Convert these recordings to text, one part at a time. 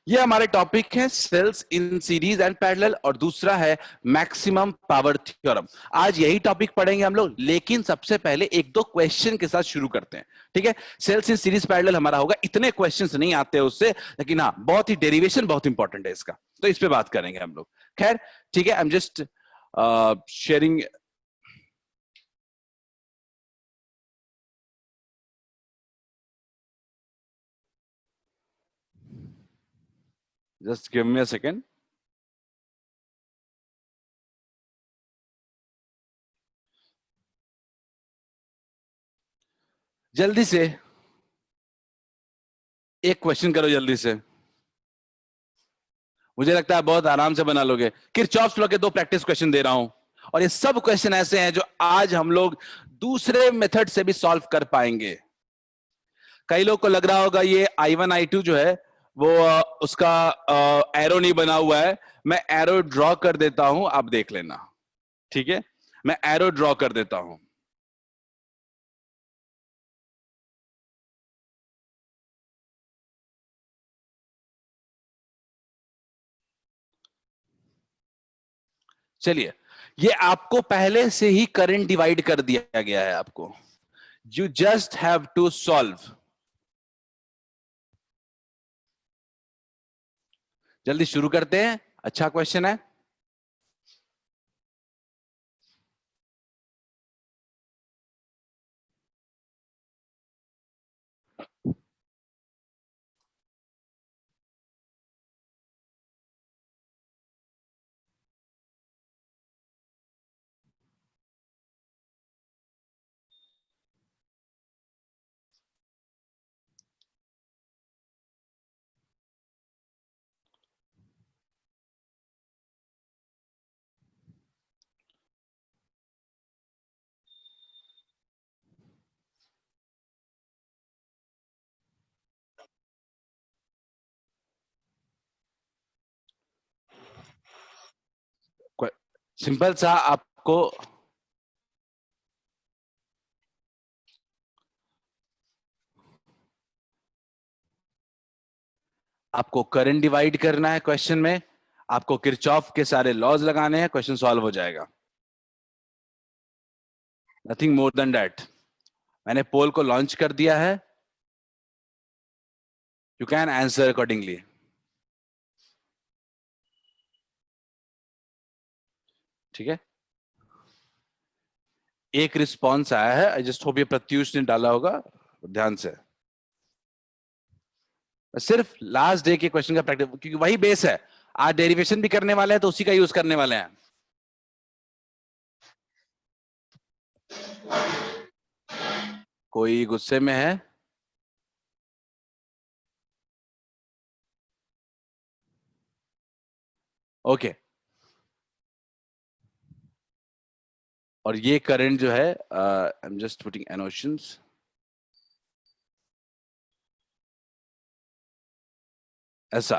ये हमारे टॉपिक है cells in series and parallel और दूसरा है मैक्सिमम पावर थ्योरम। आज यही टॉपिक पढ़ेंगे हम लोग, लेकिन सबसे पहले एक दो क्वेश्चन के साथ शुरू करते हैं। ठीक है, सेल्स इन सीरीज पैरेलल हमारा होगा, इतने क्वेश्चंस नहीं आते उससे, लेकिन हाँ बहुत ही डेरिवेशन बहुत इंपॉर्टेंट है इसका, तो इस पे बात करेंगे हम लोग। खैर ठीक है, I am just sharing. Just give me a second. जल्दी से एक क्वेश्चन करो जल्दी से, मुझे लगता है बहुत आराम से बना लोगे। किरचॉफ्स लॉ के दो प्रैक्टिस क्वेश्चन दे रहा हूं, और ये सब क्वेश्चन ऐसे हैं जो आज हम लोग दूसरे मेथड से भी सॉल्व कर पाएंगे। कई लोग को लग रहा होगा ये I1 I2 जो है वो उसका एरो नहीं बना हुआ है। मैं एरो ड्रॉ कर देता हूं, आप देख लेना। ठीक है, मैं एरो ड्रॉ कर देता हूं। चलिए, ये आपको पहले से ही करंट डिवाइड कर दिया गया है आपको। You just have to solve. जल्दी शुरू करते हैं, अच्छा क्वेश्चन है। सिंपल सा आपको आपको करंट डिवाइड करना है क्वेश्चन में, आपको किरचॉफ के सारे लॉज लगाने हैं, क्वेश्चन सॉल्व हो जाएगा। Nothing more than that. मैंने पोल को लॉन्च कर दिया है, यू कैन आंसर अकॉर्डिंगली। ठीक है, एक रिस्पॉन्स आया है, आई जस्ट होप ये प्रत्युष ने डाला होगा, ध्यान से। सिर्फ लास्ट डे के क्वेश्चन का प्रैक्टिस, क्योंकि वही बेस है। आज डेरिवेशन भी करने वाले हैं तो उसी का यूज करने वाले हैं। कोई गुस्से में है? ओके। और ये करंट जो है, I am just putting emotions. ऐसा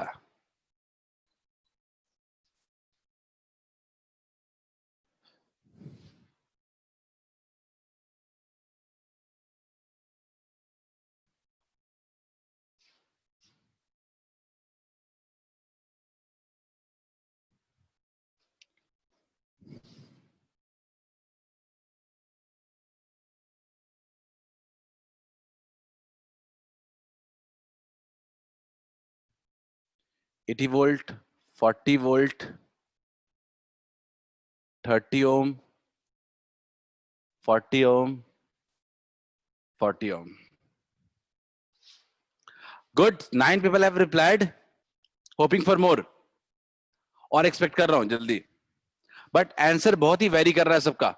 80 volt, 40 volt, 30 ohm, 40 ohm, 40 ohm. Good, 9 people have replied, hoping for more. और एक्सपेक्ट कर रहा हूं जल्दी, बट आंसर बहुत ही वेरी कर रहा है सबका।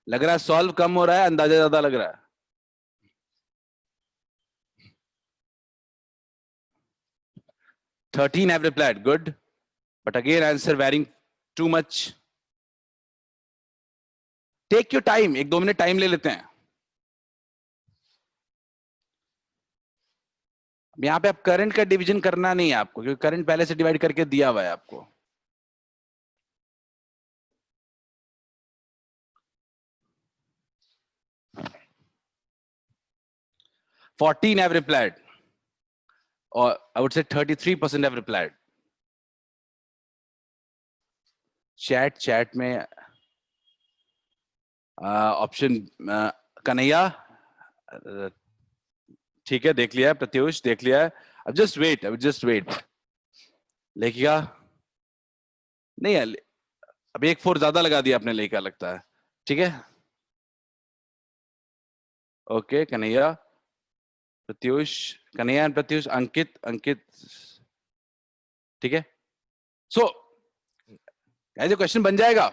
लग रहा है सॉल्व कम हो रहा है, अंदाजा ज्यादा लग रहा है। 13 have replied, good, but again answer varying too much. Take your time, एक दो मिनट टाइम ले लेते हैं। यहाँ पे आप करंट का डिवीजन करना नहीं है आपको, क्योंकि करंट पहले से डिवाइड करके दिया हुआ है आपको। Fourteen have replied, or I would say 33% have replied. Chat में ऑप्शन कन्हैया ठीक है, देख लिया है, प्रत्युष देख लिया है, अब जस्ट वेट लेखिका नहीं है, अब एक 4 ज्यादा लगा दिया आपने लेखिका लगता है, ठीक है, ओके कन्हैया प्रत्युष, कन्हैया एंड प्रत्युष, अंकित ठीक है, सो ऐसे क्वेश्चन बन जाएगा।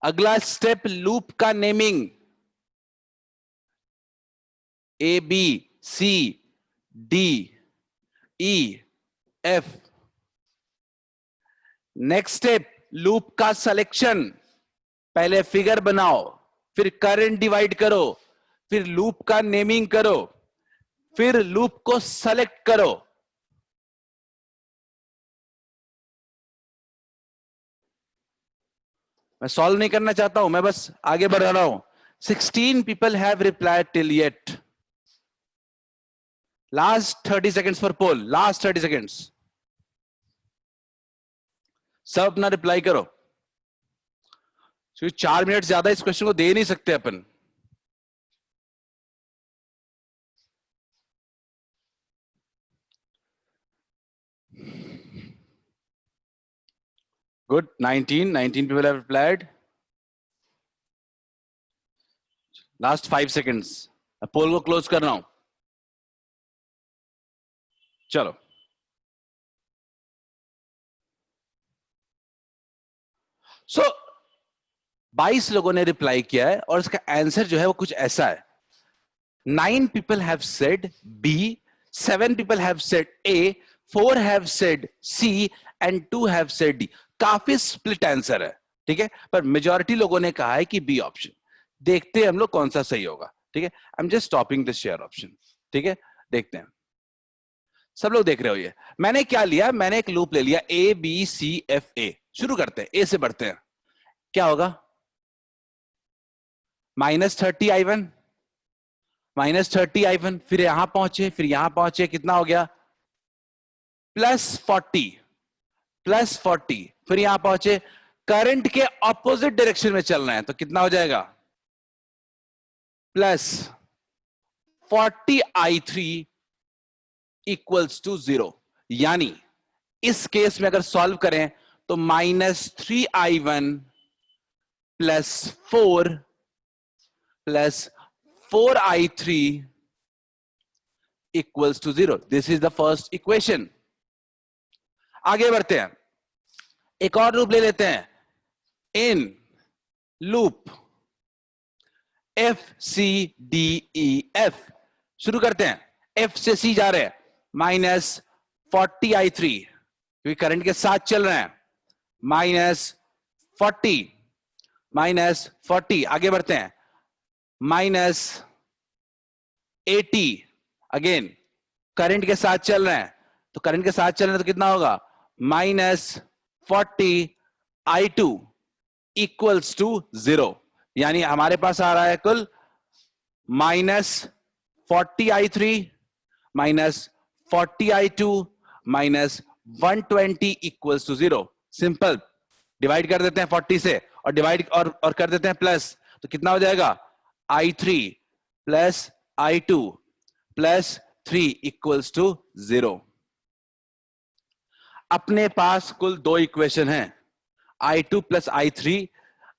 अगला स्टेप लूप का naming, A B C D E F. Next step loop का सिलेक्शन, पहले फिगर बनाओ, फिर करंट डिवाइड करो, फिर लूप का नेमिंग करो, फिर लूप को सेलेक्ट करो। मैं सॉल्व नहीं करना चाहता हूं, मैं बस आगे बढ़ रहा हूं। 16 people have replied till yet. Last 30 seconds for poll. Last 30 seconds. सब अपना रिप्लाई करो, क्योंकि 4 मिनट ज्यादा इस क्वेश्चन को दे नहीं सकते अपन। Good. 19 people have replied. Last 5 seconds. पोल को क्लोज कर रहा हूं, चलो। सो 22 लोगों ने रिप्लाई किया है और इसका आंसर जो है वो कुछ ऐसा है। 9 people have said B, 7 people have said A, 4 have said C and 2 have said D. काफी स्प्लिट आंसर है, ठीक है, पर मेजॉरिटी लोगों ने कहा है कि बी ऑप्शन। देखते हैं हम लोग कौन सा सही होगा, ठीक है। I am just stopping this share option, ठीक है, देखते हैं। सब लोग देख रहे हो ये, मैंने क्या लिया, मैंने एक लूप ले लिया ए बी सी एफ ए। शुरू करते हैं, ए से बढ़ते हैं, क्या होगा, -30 -30 i1, फिर यहां पहुंचे, फिर यहां पहुंचे, कितना हो गया, +40, फिर यहां पहुंचे, करंट के ऑपोजिट डायरेक्शन में चलना है तो कितना हो जाएगा, +40i3 इक्वल्स टू 0। यानी इस केस में अगर सॉल्व करें तो -3i1 +4 +4i3 equals to 0। This is the first equation. आगे बढ़ते हैं, एक और लूप ले लेते हैं, in loop F C D E F. शुरू करते हैं, एफ से सी जा रहे हैं, -40i3 क्योंकि करंट के साथ चल रहे हैं, -40 आगे बढ़ते हैं, -80 अगेन करंट के साथ चल रहे हैं, तो करंट के साथ चल रहे हैं तो कितना होगा, -40i2 इक्वल्स टू 0। यानी हमारे पास आ रहा है कुल -40i3 -40i2 -120 equals to 0। Simple, divide कर देते हैं 40 से और डिवाइड और कर देते हैं प्लस, तो कितना हो जाएगा, i3 plus i2 plus 3 equals to 0। अपने पास कुल 2 इक्वेशन हैं, i2 plus i3,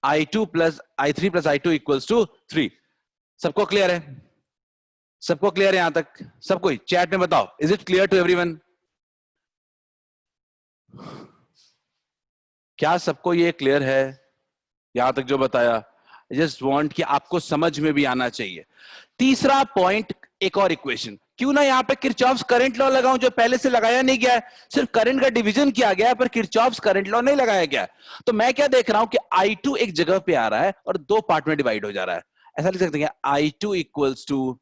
i2 plus i3 plus i2 equals to 3। सबको क्लियर है, सबको क्लियर है यहां तक, सबको ही चैट में बताओ, is it clear to everyone? क्या सबको ये क्लियर है यहां तक जो बताया? जस्ट वांट कि आपको समझ में भी आना चाहिए। तीसरा पॉइंट, एक और इक्वेशन, क्यों ना यहां पे किरचॉफ्स करंट लॉ लगाऊं जो पहले से लगाया नहीं गया है, सिर्फ करंट का डिवीजन किया गया है पर किरचॉफ्स करंट लॉ नहीं लगाया गया है। तो मैं क्या देख रहा हूं कि I2 एक जगह पे आ रहा है और 2 पार्ट में डिवाइड हो जा रहा है। ऐसा लिख सकते हैं I2 equals to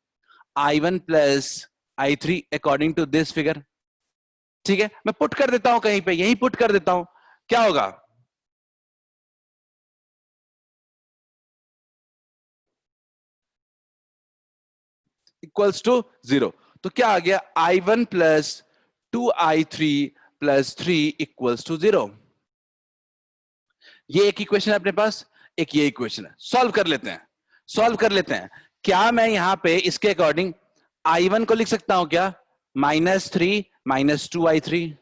I1 plus I3 according to this figure. ठीक है, मैं पुट कर देता हूं कहीं पे, यही पुट कर देता हूं, क्या होगा, इक्वल्स टू 0। तो क्या आ गया, I1 plus 2I3 plus 3 equals to 0। ये एक इक्वेशन है अपने पास, एक ये इक्वेशन है। सॉल्व कर लेते हैं, सॉल्व कर लेते हैं। क्या मैं यहां पे इसके अकॉर्डिंग I1 को लिख सकता हूं क्या, -3 -2I3।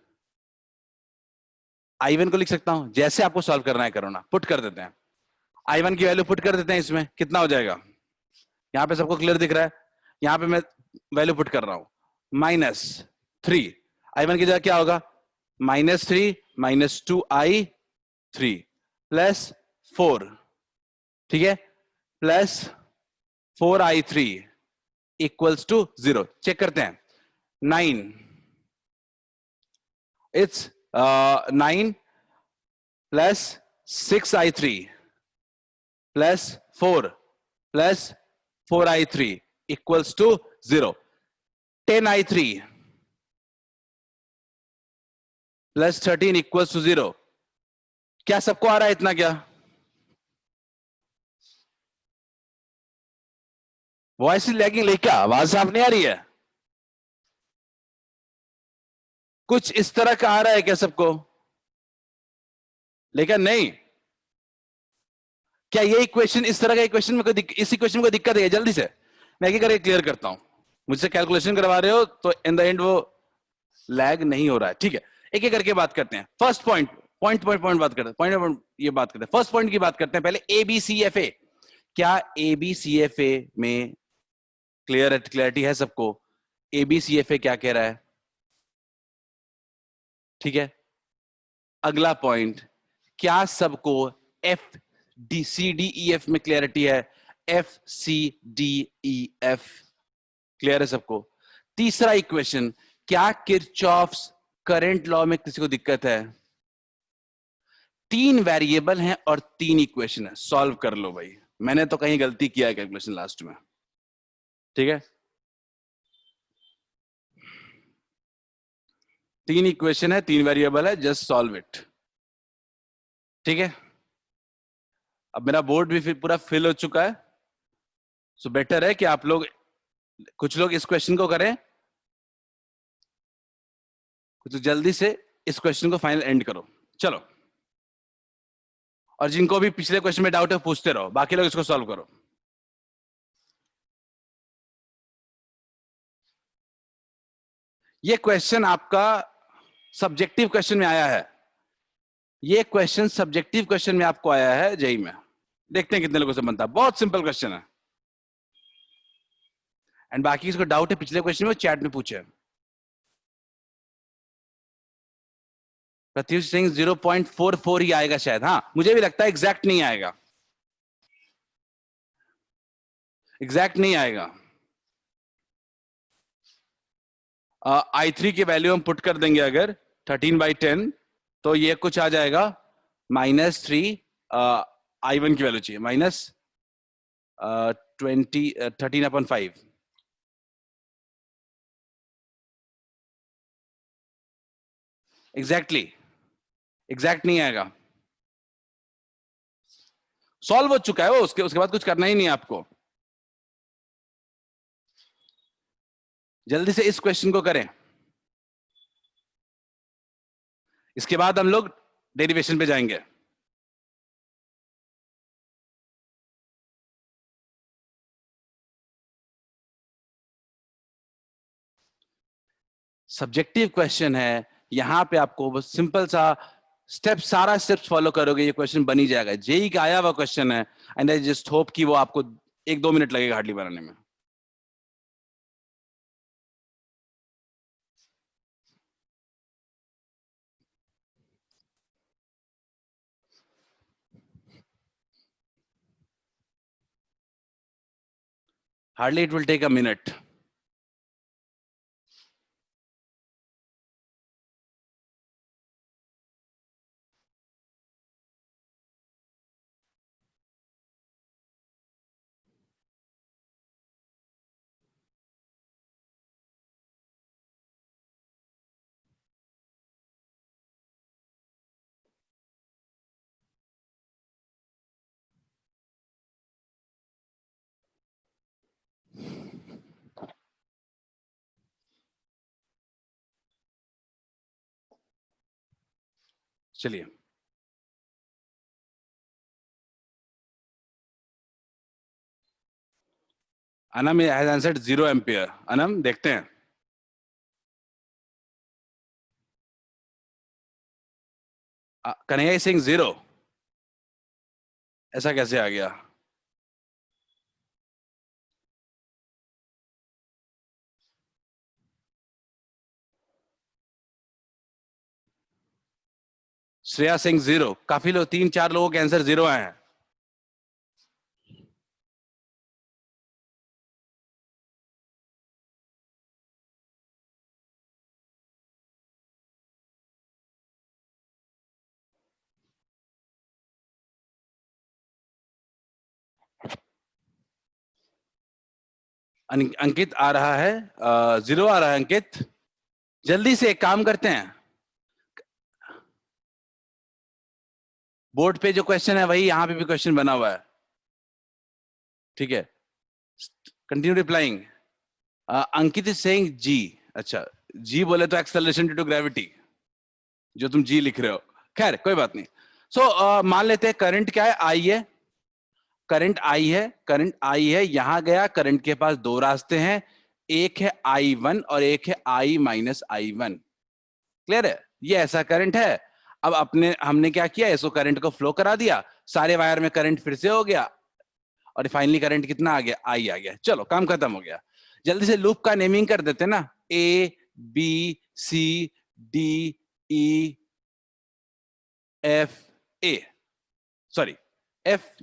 I1 को लिख सकता हूं, जैसे आपको सॉल्व करना है करो ना, पुट कर देते हैं। I1 की वैल्यू पुट कर देते हैं, इसमें कितना हो जाएगा, यहां पे सबको क्लियर दिख रहा है, यहां पे मैं वैल्यू पुट कर रहा हूं, -3। I1 की जगह क्या होगा, -3 -2I3 प्लस 4, ठीक है, plus 4I3 equals to 0। Check करते हैं, 9, it's 9 plus 6I3 plus 4 plus 4I3 equals to 0। 10I3 plus 13 equals to 0। क्या सबको आ रहा है इतना क्या, वॉइस इज लैगिंग, लेकिन क्या आवाज साफ नहीं आ रही है, कुछ इस तरह का आ रहा है क्या सबको, लेकिन नहीं, क्या ये इक्वेशन इस तरह का इक्वेशन में कोई, इस इक्वेशन में कोई दिक्कत है, जल्दी से मैं क्या करके क्लियर करता हूं, मुझसे कैलकुलेशन करवा रहे हो तो इन द एंड वो लैग नहीं हो रहा है, ठीक है। एक एक करके बात करते हैं। फर्स्ट पॉइंट, पॉइंट बात करते हैं, पॉइंट ये बात करते हैं, फर्स्ट पॉइंट की बात करते हैं पहले, ABCFA। क्या ABCFA में क्लियरिटी है सबको, ABCFA क्या कह रहा है, ठीक है। अगला पॉइंट, क्या सबको FDCDEF में क्लियरिटी है, FCDEF क्लियर है सबको। तीसरा इक्वेशन, क्या किरचॉफ्स करंट लॉ में किसी को दिक्कत है, 3 वेरिएबल हैं और 3 इक्वेशन है, सॉल्व कर लो भाई, मैंने तो कहीं गलती किया है कैलकुलेशन लास्ट में, ठीक है। 3 इक्वेशन है, 3 वेरिएबल है, जस्ट सॉल्व इट, ठीक है। अब मेरा बोर्ड भी फिर पूरा फिल हो चुका है, सो बेटर है कि आप लोग, कुछ लोग इस क्वेश्चन को करें, कुछ जल्दी से इस क्वेश्चन को फाइनल एंड करो, चलो। और जिनको भी पिछले क्वेश्चन में डाउट है पूछते रहो, बाकी लोग इसको सॉल्व करो। ये क्वेश्चन आपका सब्जेक्टिव क्वेश्चन में आया है, ये क्वेश्चन सब्जेक्टिव क्वेश्चन में आपको आया है जेई में, देखते हैं कितने लोगों से बनता है, बहुत सिंपल क्वेश्चन है। एंड बाकी इसको डाउट है पिछले क्वेश्चन में, चैट में पूछे। प्रत्युष सिंह 0.44 ही आएगा शायद, हाँ मुझे भी लगता है, एग्जैक्ट नहीं आएगा, एग्जैक्ट नहीं आएगा। I3 की वैल्यू हम पुट कर देंगे अगर 13/10, तो ये कुछ आ जाएगा -3, I1 की वैल्यू चाहिए -13/5, एग्जैक्टली, एग्जैक्ट नहीं आएगा, सॉल्व हो चुका है वो, उसके उसके बाद कुछ करना ही नहीं है आपको। जल्दी से इस क्वेश्चन को करें, इसके बाद हम लोग डेरिवेशन पे जाएंगे। सब्जेक्टिव क्वेश्चन है, यहां पे आपको बस सिंपल सा स्टेप, सारा स्टेप्स फॉलो करोगे, ये क्वेश्चन बन ही जाएगा, जेई का आया हुआ क्वेश्चन है, एंड आई जस्ट होप कि वो आपको 1-2 मिनट लगेगा हार्डली बनाने में। Hardly it will take a minute. चलिए, Anam has answered 0 ampere. Anam देखते हैं. Kanhaiya is saying 0. ऐसा कैसे आ गया? श्रेया सिंह 0. काफी लोग, 3-4 लोगों के आंसर 0 आए हैं. अंकित आ रहा है, 0 आ रहा है. अंकित, जल्दी से एक काम करते हैं, बोर्ड पे जो क्वेश्चन है वही यहां पे भी क्वेश्चन बना हुआ है. ठीक है, continue replying. Ankit is saying जी. अच्छा, जी बोले तो एक्सेलरेशन ड्यू टू ग्रेविटी, जो तुम जी लिख रहे हो. खैर कोई बात नहीं. सो मान लेते हैं करंट क्या है, आई है. करंट आई है, करंट आई है, यहां गया. करंट के पास दो रास्ते हैं, एक है I1 और एक है I-I1. क्लियर है? ये ऐसा करंट है. अब हमने क्या किया, इसको करंट को फ्लो करा दिया, सारे वायर में करंट फिर से हो गया, और फाइनली करंट कितना आ गया, आई आ गया. चलो, काम खत्म हो गया. जल्दी से लूप का नेमिंग कर देते ना. A B C D E F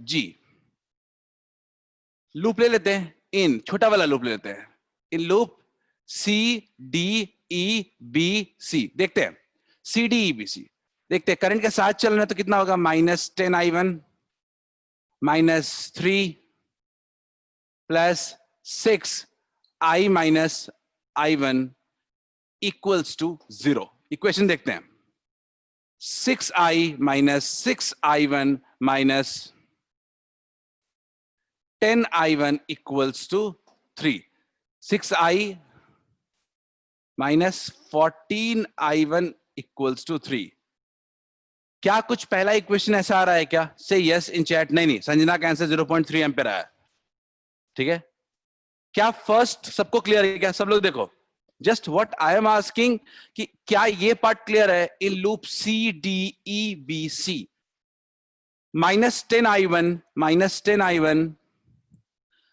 G. Loop ले लेते हैं, इन छोटा वाला लूप ले लेते हैं. इन लूप CDEBC देखते हैं. CDEBC देखते हैं. करंट के साथ चलना है तो कितना होगा, -10I1 -3 plus 6I-I1 equals to 0. Equation देखते हैं. 6I - 6I1 - 10I1 equals to 3. 6I - 14I1 equals to 3. क्या कुछ पहला इक्वेशन ऐसा आ रहा है क्या? से यस इन चैट. नहीं, संजना का आंसर 0.3 एम्पियर आया. ठीक है, क्या फर्स्ट सबको क्लियर है क्या? सब लोग देखो, just what I am asking कि क्या ये पार्ट क्लियर है? In loop CDEBC -10I1 -10I1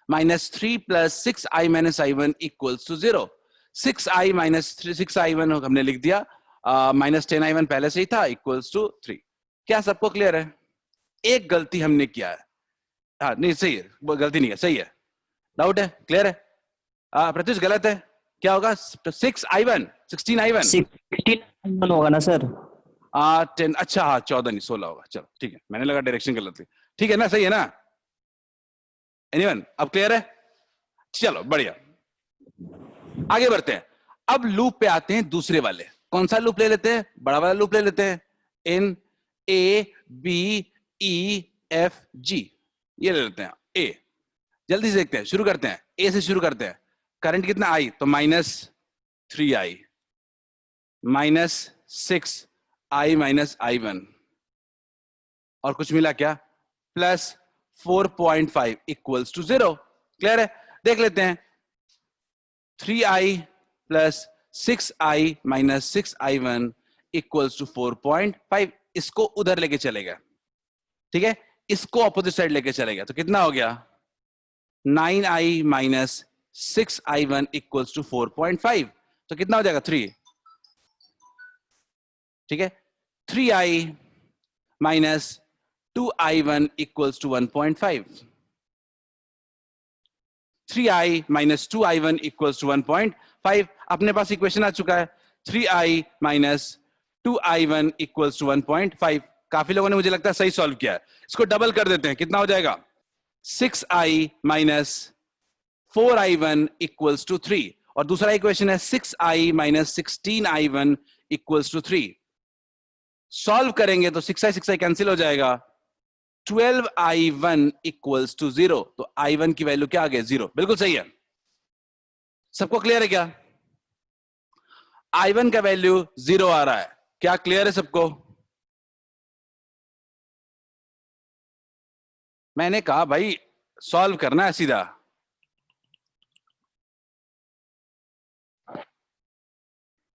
-3 + 6I - I1 equals to 0. 6I - 3 6I1 हमने लिख दिया, -10I1 पहले से ही था, इक्वल्स टू 3. क्या सबको क्लियर है? एक गलती हमने किया है. हाँ, नहीं सही है, वो गलती नहीं है, सही है. डाउट है? क्लियर है? प्रत्युष गलत है. क्या होगा? 6I1 16I1 16 होगा ना सर? 10. अच्छा हाँ, 14 नहीं 16 होगा. चलो ठीक है, मैंने लगा डायरेक्शन गलत थी. ठीक है ना, सही है ना? एनीवन, अब क्लियर है? चलो बढ़िया, आगे बढ़ते हैं. अब लूप पे आते हैं दूसरे वाले. कौन सा लूप ले लेते हैं? बड़ा वाला लूप ले लेते हैं. इन ABEFG ये ले लेते हैं. ए, जल्दी से देखते हैं, शुरू करते हैं. ए से शुरू करते हैं. करंट कितना आई, तो -3I -6I - I1 और कुछ मिला क्या, +4.5 इक्वल्स टू 0. क्लियर है? देख लेते हैं. 3I + 6I - 6I1 equals to 4.5. इसको उधर लेके चलेगा. ठीक है, इसको ऑपोजिट साइड लेके चलेगा तो कितना हो गया, 9I - 6I1 इक्वल्स टू 4.5. तो कितना हो जाएगा, 3. ठीक है, 3I - 2I1 equals to 1.5. 3I - 2I1 equals to 1.5. अपने पास इक्वेशन आ चुका है. 3I - 2I1 equals to 1.5. काफी लोगों ने मुझे लगता है सही सॉल्व किया है. इसको डबल कर देते हैं, कितना हो जाएगा, 6I - 4I1 इक्वल्स टू 3. और दूसरा इक्वेशन है 6I - 16I1 equals to 3. Solve करेंगे तो 6I 6I कैंसिल हो जाएगा. 12I1 equals to 0. तो I1 की वैल्यू क्या आ गई, 0. बिल्कुल सही है. सबको क्लियर है क्या? I1 का वैल्यू 0 आ रहा है. क्या क्लियर है सबको? मैंने कहा भाई सॉल्व करना है सीधा।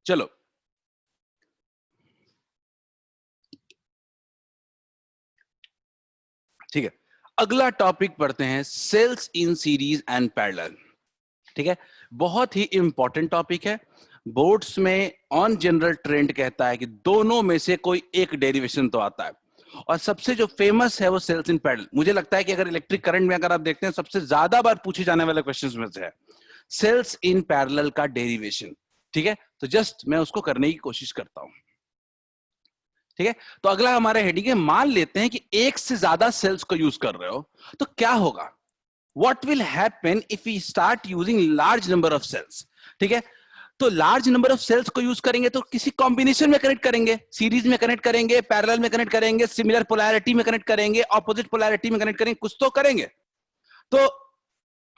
चलो ठीक है, अगला टॉपिक पढ़ते हैं, cells in series and parallel. ठीक है, बहुत ही इंपॉर्टेंट टॉपिक है। बोर्ड्स में ऑन जनरल ट्रेंड कहता है कि दोनों में से कोई एक डेरिवेशन तो आता है, और सबसे जो फेमस है वो सेल्स इन पैरेलल। मुझे लगता है कि अगर इलेक्ट्रिक करंट में अगर आप देखते हैं सबसे ज्यादा बार पूछे जाने वाले क्वेश्चंस में से है सेल्स इन पैरेलल का डेरिवेशन। ठीक है, तो जस्ट मैं उसको करने की कोशिश करता हूं। ठीक है, तो अगला हमारा हेडिंग है, मान लेते हैं कि एक से ज्यादा सेल्स को यूज कर रहे हो तो क्या होगा, what will happen if we start using large number of cells। ठीक है, तो लार्ज नंबर ऑफ सेल्स को यूज करेंगे तो किसी कॉम्बिनेशन में कनेक्ट करेंगे, सीरीज में कनेक्ट करेंगे, पैरेलल में कनेक्ट करेंगे, सिमिलर पोलैरिटी में कनेक्ट करेंगे, ऑपोजिट पोलैरिटी में कनेक्ट करेंगे, कुछ तो करेंगे। तो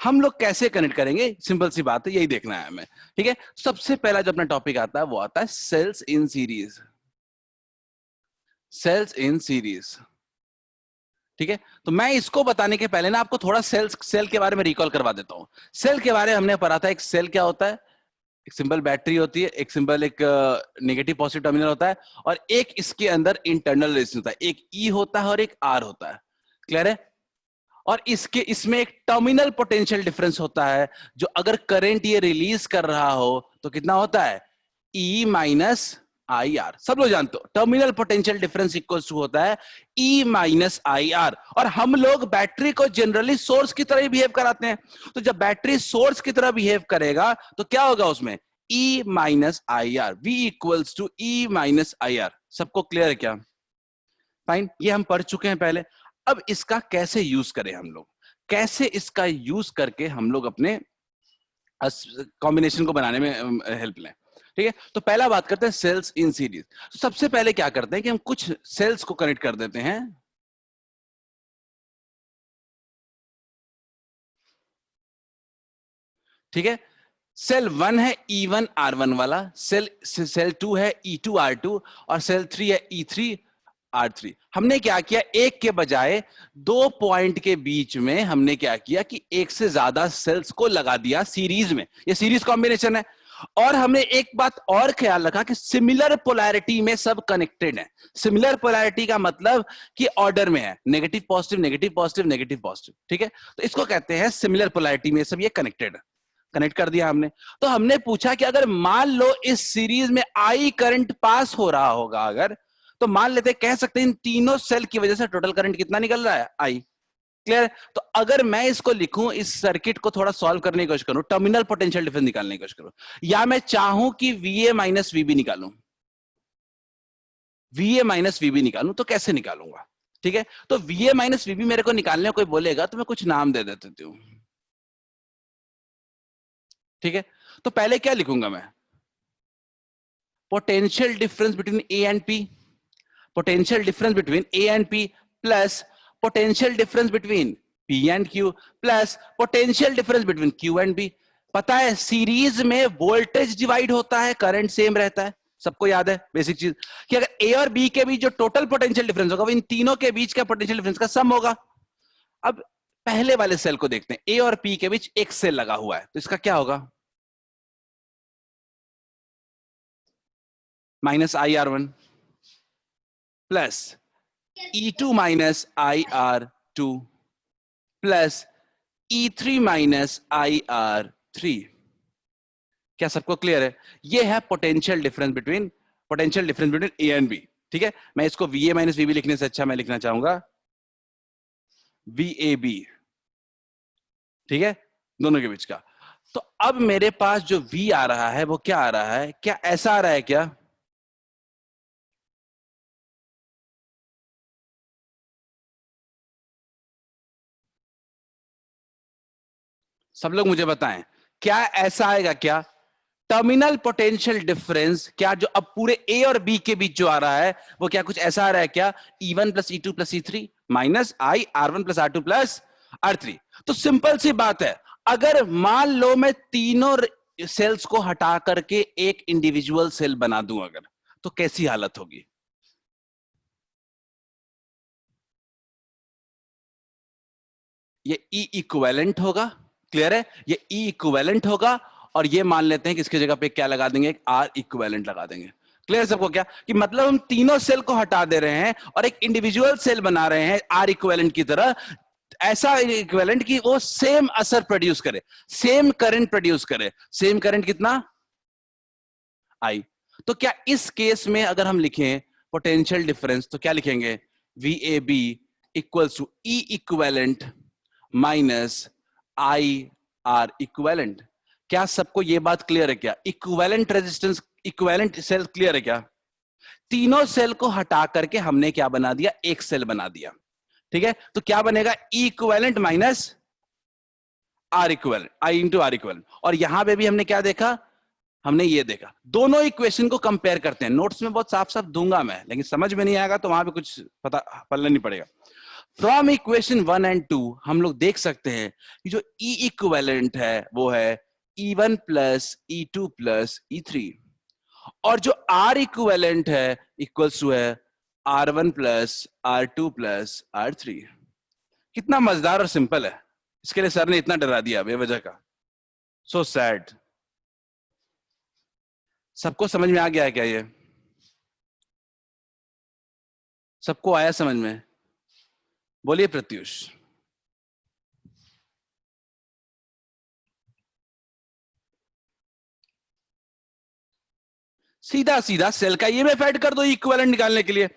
हम लोग कैसे कनेक्ट करेंगे, सिंपल सी बात है, यही देखना है हमें। ठीक है, सबसे पहला जो अपना टॉपिक आता है वो आता है cells in series. Cells in series, ठीक है, तो मैं इसको बताने के पहले ना आपको थोड़ा सेल के बारे में रिकॉल करवा देता हूं। सेल के बारे में हमने पढ़ा था, एक सेल क्या होता है, एक सिंपल बैटरी होती है, एक सिंपल एक नेगेटिव पॉजिटिव टर्मिनल होता है, और एक इसके अंदर इंटरनल रेजिस्टेंस होता है, एक ई होता है और एक आर होता है। क्लियर है, और इसमें एक टर्मिनल पोटेंशियल डिफरेंस होता है, जो अगर करंट ये रिलीज कर रहा हो तो कितना होता है, ई माइनस आई आर। सब लोग जानते हो terminal potential difference equals to होता है ई माइनस आई आर। और हम लोग बैटरी को जनरली सोर्स की तरह ही बिहेव कराते हैं, तो जब बैटरी सोर्स की तरह बिहेव करेगा तो क्या होगा उसमें, E minus I R, V equals to E minus I R. सबको क्लियर है क्या, फाइन, ये हम पढ़ चुके हैं पहले। अब इसका कैसे यूज करें हम लोग, कैसे इसका यूज करके हम लोग अपने कॉम्बिनेशन को बनाने में हेल्प लें। ठीक है, तो पहला बात करते हैं सेल्स इन सीरीज। तो सबसे पहले क्या करते हैं कि हम कुछ सेल्स को कनेक्ट कर देते हैं। ठीक है, सेल 1 है E1 R1 वाला, सेल 2 है E2 R2, और सेल 3 है E3 R3। हमने क्या किया, एक के बजाय दो पॉइंट के बीच में हमने क्या किया कि एक से ज्यादा सेल्स को लगा दिया सीरीज में, ये सीरीज कॉम्बिनेशन है। और हमने एक बात और ख्याल रखा कि सिमिलर पोलैरिटी में सब कनेक्टेड है। सिमिलर पोलैरिटी का मतलब कि ऑर्डर में है, negative positive negative positive negative positive. ठीक है, तो इसको कहते हैं सिमिलर पोलैरिटी में सब ये कनेक्टेड है। कनेक्ट कर दिया हमने। तो हमने पूछा कि अगर मान लो इस सीरीज में आई करंट पास हो रहा होगा, अगर तो मान लेते कह सकते हैं इन तीनों सेल की वजह से टोटल करंट कितना निकल रहा है, आई। क्लियर, तो अगर मैं इसको लिखूं, इस सर्किट को थोड़ा सॉल्व करने की कोशिश करूं, टर्मिनल पोटेंशियल डिफरेंस निकालने की कोशिश करूं, या मैं चाहूं कि VA माइनस VB निकालूं, VA माइनस VB निकालूं, तो कैसे निकालूंगा। ठीक है, तो VA माइनस VB मेरे को निकालने कोई बोलेगा तो मैं कुछ नाम दे देती हूं। ठीक है, तो पहले क्या लिखूंगा मैं, potential difference between A and P, potential difference between A and P plus potential difference between P and Q plus potential difference between Q and B. पता है सीरीज में वोल्टेज डिवाइड होता है, करंट सेम रहता है, सबको याद है बेसिक चीज, कि अगर ए और बी के बीच जो टोटल पोटेंशियल डिफरेंस होगा वो इन तीनों के बीच का पोटेंशियल डिफरेंस का सम होगा। अब पहले वाले सेल को देखते हैं, ए और पी के बीच एक सेल लगा हुआ है, तो इसका क्या होगा, minus I R one plus E2 minus I R two plus E3 minus I R three. क्या सबको क्लियर है, ये है potential difference between A and B. ठीक है, मैं इसको VA माइनस VB लिखने से अच्छा मैं लिखना चाहूंगा VAB। ठीक है, दोनों के बीच का। तो अब मेरे पास जो V आ रहा है वो क्या आ रहा है, क्या ऐसा आ रहा है क्या, सब लोग मुझे बताएं, क्या ऐसा आएगा क्या, टर्मिनल पोटेंशियल डिफरेंस क्या जो अब पूरे ए और बी के बीच जो आ रहा है वो क्या कुछ ऐसा आ रहा है क्या, E1 plus E2 plus E3 minus I R1 plus R2 plus R3। तो सिंपल सी बात है, अगर मान लो मैं तीनों सेल्स को हटा करके एक इंडिविजुअल सेल बना दूं अगर, तो कैसी हालत होगी, ये E इक्विवेलेंट होगा, क्लियर है, ये E इक्विवेलेंट होगा, और ये मान लेते हैं कि इसकी जगह पे क्या लगा देंगे, एक R इक्विवेलेंट लगा देंगे। क्लियर सबको क्या, कि मतलब हम तीनों सेल को हटा दे रहे हैं और एक इंडिविजुअल सेल बना रहे हैं R इक्विवेलेंट की तरह, ऐसा इक्विवेलेंट कि वो सेम असर प्रोड्यूस करे, सेम करंट प्रोड्यूस करे। सेम करंट कितना, I। तो क्या इस केस में अगर हम लिखें पोटेंशियल डिफरेंस तो क्या लिखेंगे, VAB equals to E equivalent minus IR equivalent. क्या सबको ये बात क्लियर है क्या, equivalent resistance, equivalent cell clear है क्या? तीनों सेल को हटा करके हमने क्या बना दिया, एक सेल बना दिया, ठीक है। तो क्या बनेगा, E equivalent minus R equivalent, I into R equivalent. और यहां पे भी हमने क्या देखा, हमने ये देखा, दोनों इक्वेशन को कंपेयर करते हैं। नोट्स में बहुत साफ साफ दूंगा मैं, लेकिन समझ में नहीं आएगा तो वहां पे कुछ पता पल्ले नहीं पड़ेगा। फ्रॉम इक्वेशन 1 एंड 2 हम लोग देख सकते हैं कि जो E इक्विवेलेंट है वो है E1 plus E2 plus E3, और जो R इक्विवेलेंट है इक्वल्स टू है R1 plus R2 plus R3। कितना मजेदार और सिंपल है, इसके लिए सर ने इतना डरा दिया बेवजह का, सो सैड। सबको समझ में आ गया है क्या, ये सबको आया समझ में? बोलिए प्रत्युष। सीधा सीधा सेल का ईएमएफ ऐड कर दो इक्विवेलेंट निकालने के लिए,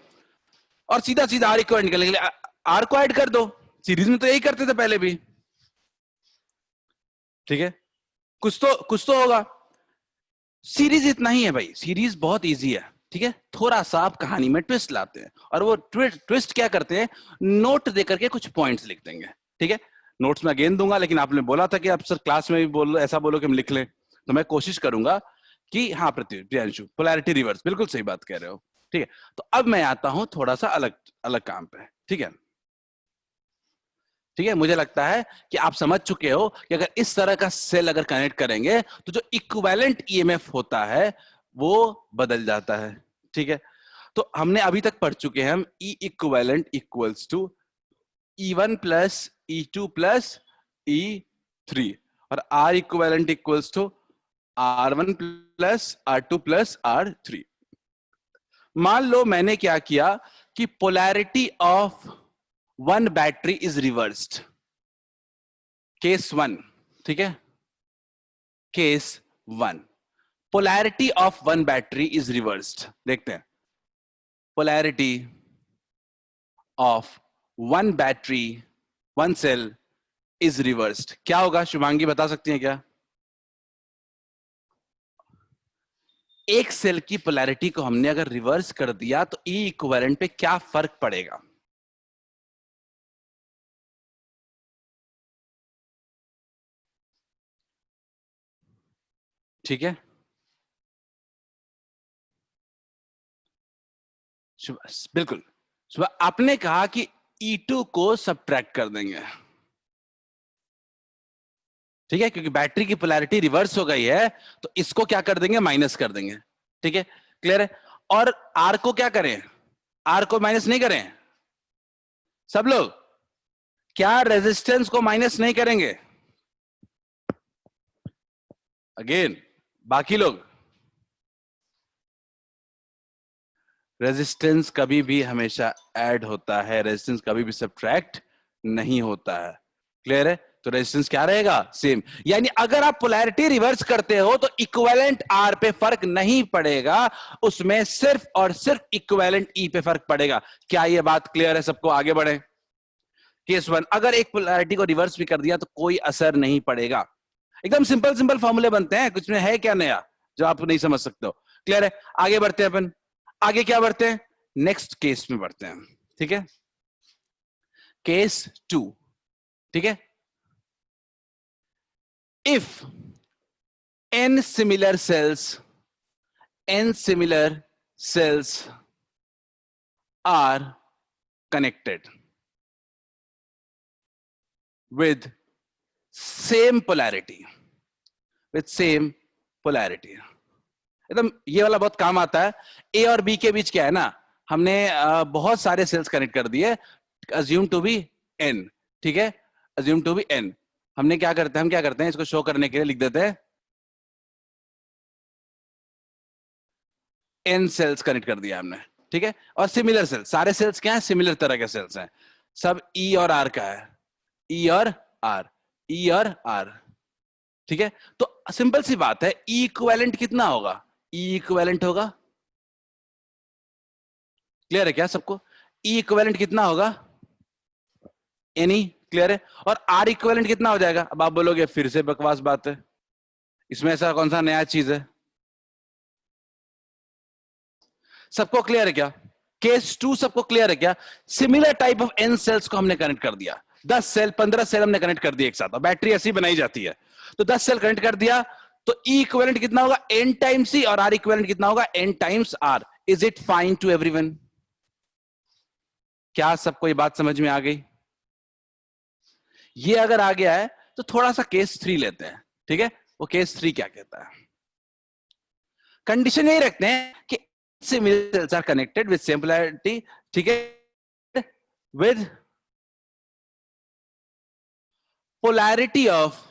और सीधा सीधा आर इक्विवेलेंट निकालने के लिए आर को ऐड कर दो। सीरीज में तो यही करते थे पहले भी, ठीक है, कुछ तो होगा। सीरीज इतना ही है भाई, सीरीज बहुत इजी है, ठीक है। थोड़ा सा आप कहानी में ट्विस्ट लाते हैं, और वो ट्विस्ट क्या करते हैं, नोट देकर के कुछ पॉइंट्स लिख देंगे, ठीक है। नोट्स में अगेन दूंगा, लेकिन आपने बोला था कि आप सर क्लास में भी बोलो, ऐसा बोलो कि हम लिख लें, तो मैं कोशिश करूंगा कि हाँ प्रियांशु पोलैरिटी रिवर्स, बिल्कुल सही बात कह रहे हो, ठीक है। तो अब मैं आता हूं थोड़ा सा अलग अलग काम पे, ठीक है, ठीक है। मुझे लगता है कि आप समझ चुके हो कि अगर इस तरह का सेल अगर कनेक्ट करेंगे तो जो इक्विवेलेंट ईएमएफ होता है वो बदल जाता है, ठीक है। तो हमने अभी तक पढ़ चुके हैं हम E equivalent equals to E1 plus E2 plus E3, और R equivalent equals to R1 plus R2 plus R3। मान लो मैंने क्या किया कि polarity of one battery is reversed, case 1, ठीक है, case 1 polarity of one battery is reversed. देखते हैं, polarity of one battery, one cell is reversed, क्या होगा शुभांगी बता सकती हैं क्या? एक सेल की पोलैरिटी को हमने अगर रिवर्स कर दिया तो E इक्विवेलेंट पे क्या फर्क पड़ेगा? ठीक है, बिल्कुल। आपने कहा कि E2 को सब्ट्रैक्ट कर देंगे, ठीक है, क्योंकि बैटरी की पोलैरिटी रिवर्स हो गई है, तो इसको क्या कर देंगे, माइनस कर देंगे, ठीक है, क्लियर है। और R को क्या करें, R को माइनस नहीं करें सब लोग, क्या रेजिस्टेंस को माइनस नहीं करेंगे? अगेन बाकी लोग, रेजिस्टेंस कभी भी हमेशा ऐड होता है, रेजिस्टेंस कभी भी सब्ट्रैक्ट नहीं होता है, क्लियर है। तो रेजिस्टेंस क्या रहेगा, सेम। यानी अगर आप पोलैरिटी रिवर्स करते हो तो इक्विवेलेंट आर पे फर्क नहीं पड़ेगा, उसमें सिर्फ और सिर्फ इक्विवेलेंट ई पे फर्क पड़ेगा। क्या ये बात क्लियर है सबको? आगे बढ़े। केस 1, अगर एक पोलैरिटी को रिवर्स भी कर दिया तो कोई असर नहीं पड़ेगा। एकदम सिंपल सिंपल फॉर्मूले बनते हैं, कुछ में है क्या नया जो आप नहीं समझ सकते हो? क्लियर है, आगे बढ़ते हैं अपन। आगे क्या बढ़ते हैं, नेक्स्ट केस में बढ़ते हैं, ठीक है। केस 2, ठीक है। If n similar cells are connected with same polarity, एकदम ये वाला बहुत काम आता है। ए और बी के बीच क्या है ना, हमने बहुत सारे सेल्स कनेक्ट कर दिए, अज्यूम टू बी n, ठीक है। assume to be n. हम क्या करते हैं इसको शो करने के लिए लिख देते हैं n सेल्स कनेक्ट कर दिया हमने, ठीक है। और सिमिलर सेल्स, सारे सेल्स क्या हैं, सिमिलर तरह के सेल्स हैं, सब E और R का है, E और R, E और R, ठीक है। तो सिंपल सी बात है, E इक्विवेलेंट कितना होगा, E इक्विवेलेंट होगा, क्लियर है क्या सबको, E इक्विवेलेंट कितना होगा, एनी, क्लियर है। और R इक्विवेलेंट कितना हो जाएगा, अब आप बोलोगे फिर से बकवास बात है, इसमें ऐसा कौन सा नया चीज है, सबको क्लियर है क्या, केस 2 सबको क्लियर है क्या। Similar type of N cells को हमने कनेक्ट कर दिया, 10 सेल 15 सेल हमने कनेक्ट कर दिया एक साथ, और बैटरी ऐसी बनाई जाती है, तो 10 सेल कनेक्ट कर दिया, तो E इक्विवेलेंट कितना होगा, n टाइम्स C, और R इक्विवेलेंट कितना होगा, n times R। Is it fine to everyone, क्या सबको ये बात समझ में आ गई। ये अगर आ गया है तो थोड़ा सा केस 3 लेते हैं, ठीक है। वो केस 3 क्या कहता है, कंडीशन यही रखते हैं कि similar cells are connected with same polarity, ठीक है, with polarity of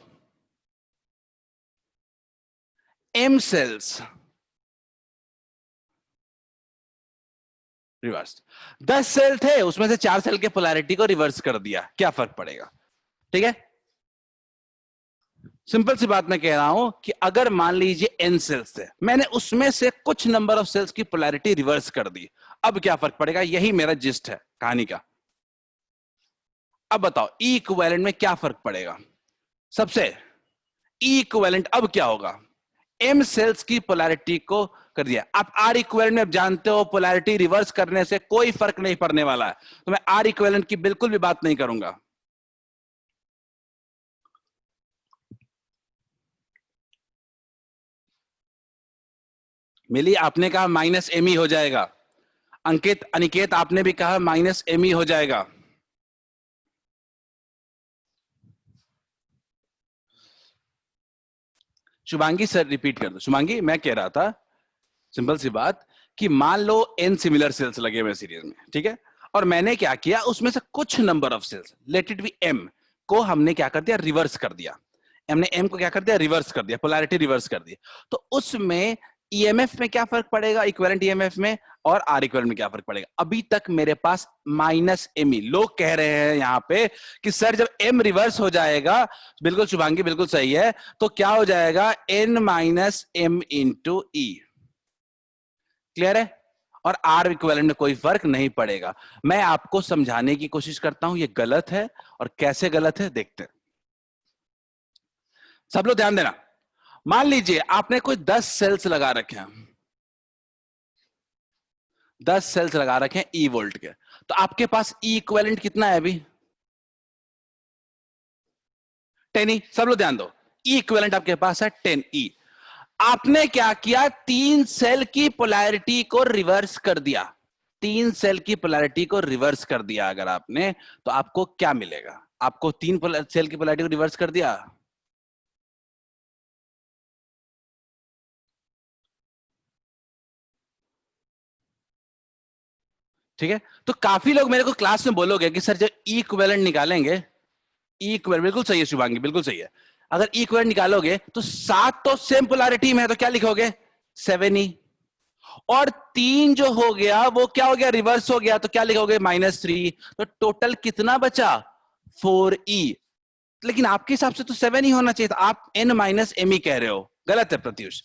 M cells reverse. 10 cell थे, उसमें से 4 सेल के पोलैरिटी को रिवर्स कर दिया, क्या फर्क पड़ेगा, ठीक है। सिंपल सी बात मैं कह रहा हूं कि अगर मान लीजिए n सेल्स थे, मैंने उसमें से कुछ नंबर ऑफ सेल्स की पोलैरिटी रिवर्स कर दी, अब क्या फर्क पड़ेगा, यही मेरा जिस्ट है कहानी का। अब बताओ E इक्विवेलेंट में क्या फर्क पड़ेगा, सबसे E इक्विवेलेंट अब क्या होगा, M सेल्स की पोलैरिटी को कर दिया। आप R इक्विवेलेंट में जानते हो पोलैरिटी रिवर्स करने से कोई फर्क नहीं पड़ने वाला है, तो मैं R इक्विवेलेंट की बिल्कुल भी बात नहीं करूंगा। मिली, आपने कहा माइनस एम हो जाएगा, अंकित अनिकेत आपने भी कहा माइनस एम हो जाएगा। शुभांगी सर रिपीट कर दो। शुभांगी मैं कह रहा था सिंपल सी बात कि मान लो n सिमिलर सेल्स लगे हुए सीरीज में, ठीक है, और मैंने क्या किया, उसमें से कुछ number of cells, let it be m, को हमने क्या कर दिया, रिवर्स कर दिया। हमने m को क्या कर दिया, रिवर्स कर दिया, पोलैरिटी रिवर्स कर दी, तो उसमें ईएमएफ में क्या फर्क पड़ेगा, इक्विवेलेंट ईएमएफ में, और आर इक्विवेलेंट में क्या फर्क पड़ेगा। अभी तक मेरे पास माइनस एम ई, लोग कह रहे हैं यहां पे कि सर जब एम रिवर्स हो जाएगा, बिल्कुल शुभांगी बिल्कुल सही है, तो क्या हो जाएगा, एन माइनस एम इंटू ई, क्लियर है। और आर इक्विवेलेंट में कोई फर्क नहीं पड़ेगा। मैं आपको समझाने की कोशिश करता हूं, ये गलत है, और कैसे गलत है देखते हैं। सब लोग ध्यान देना, मान लीजिए आपने कोई 10 सेल्स लगा रखे हैं, 10 सेल्स लगा रखे हैं ई वोल्ट के, तो आपके पास ई इक्विवेलेंट कितना है अभी, 10 ई। सब लोग ध्यान दो, ई इक्विवेलेंट आपके पास है 10 ई। आपने क्या किया, 3 सेल की पोलैरिटी को रिवर्स कर दिया, 3 सेल की पोलैरिटी को रिवर्स कर दिया अगर आपने, तो आपको क्या मिलेगा, आपको 3 सेल की पोलैरिटी को रिवर्स कर दिया, ठीक है। तो काफी लोग मेरे को क्लास में बोलोगे कि सर जब ई इक्विवेलेंट निकालेंगे, ई इक्विवेलेंट बिल्कुल सही है शुभांगी, बिल्कुल सही है, अगर ई इक्विवेलेंट निकालोगे तो 7 तो सेम पोलैरिटी में है, तो क्या लिखोगे, 7 ई, और 3 जो हो गया वो क्या हो गया, रिवर्स हो गया, तो क्या लिखोगे, -3, तो टोटल कितना बचा, 4 ई। लेकिन आपके हिसाब से तो 7 ही होना चाहिए था, आप n माइनस एम ई कह रहे हो, गलत है प्रत्युष।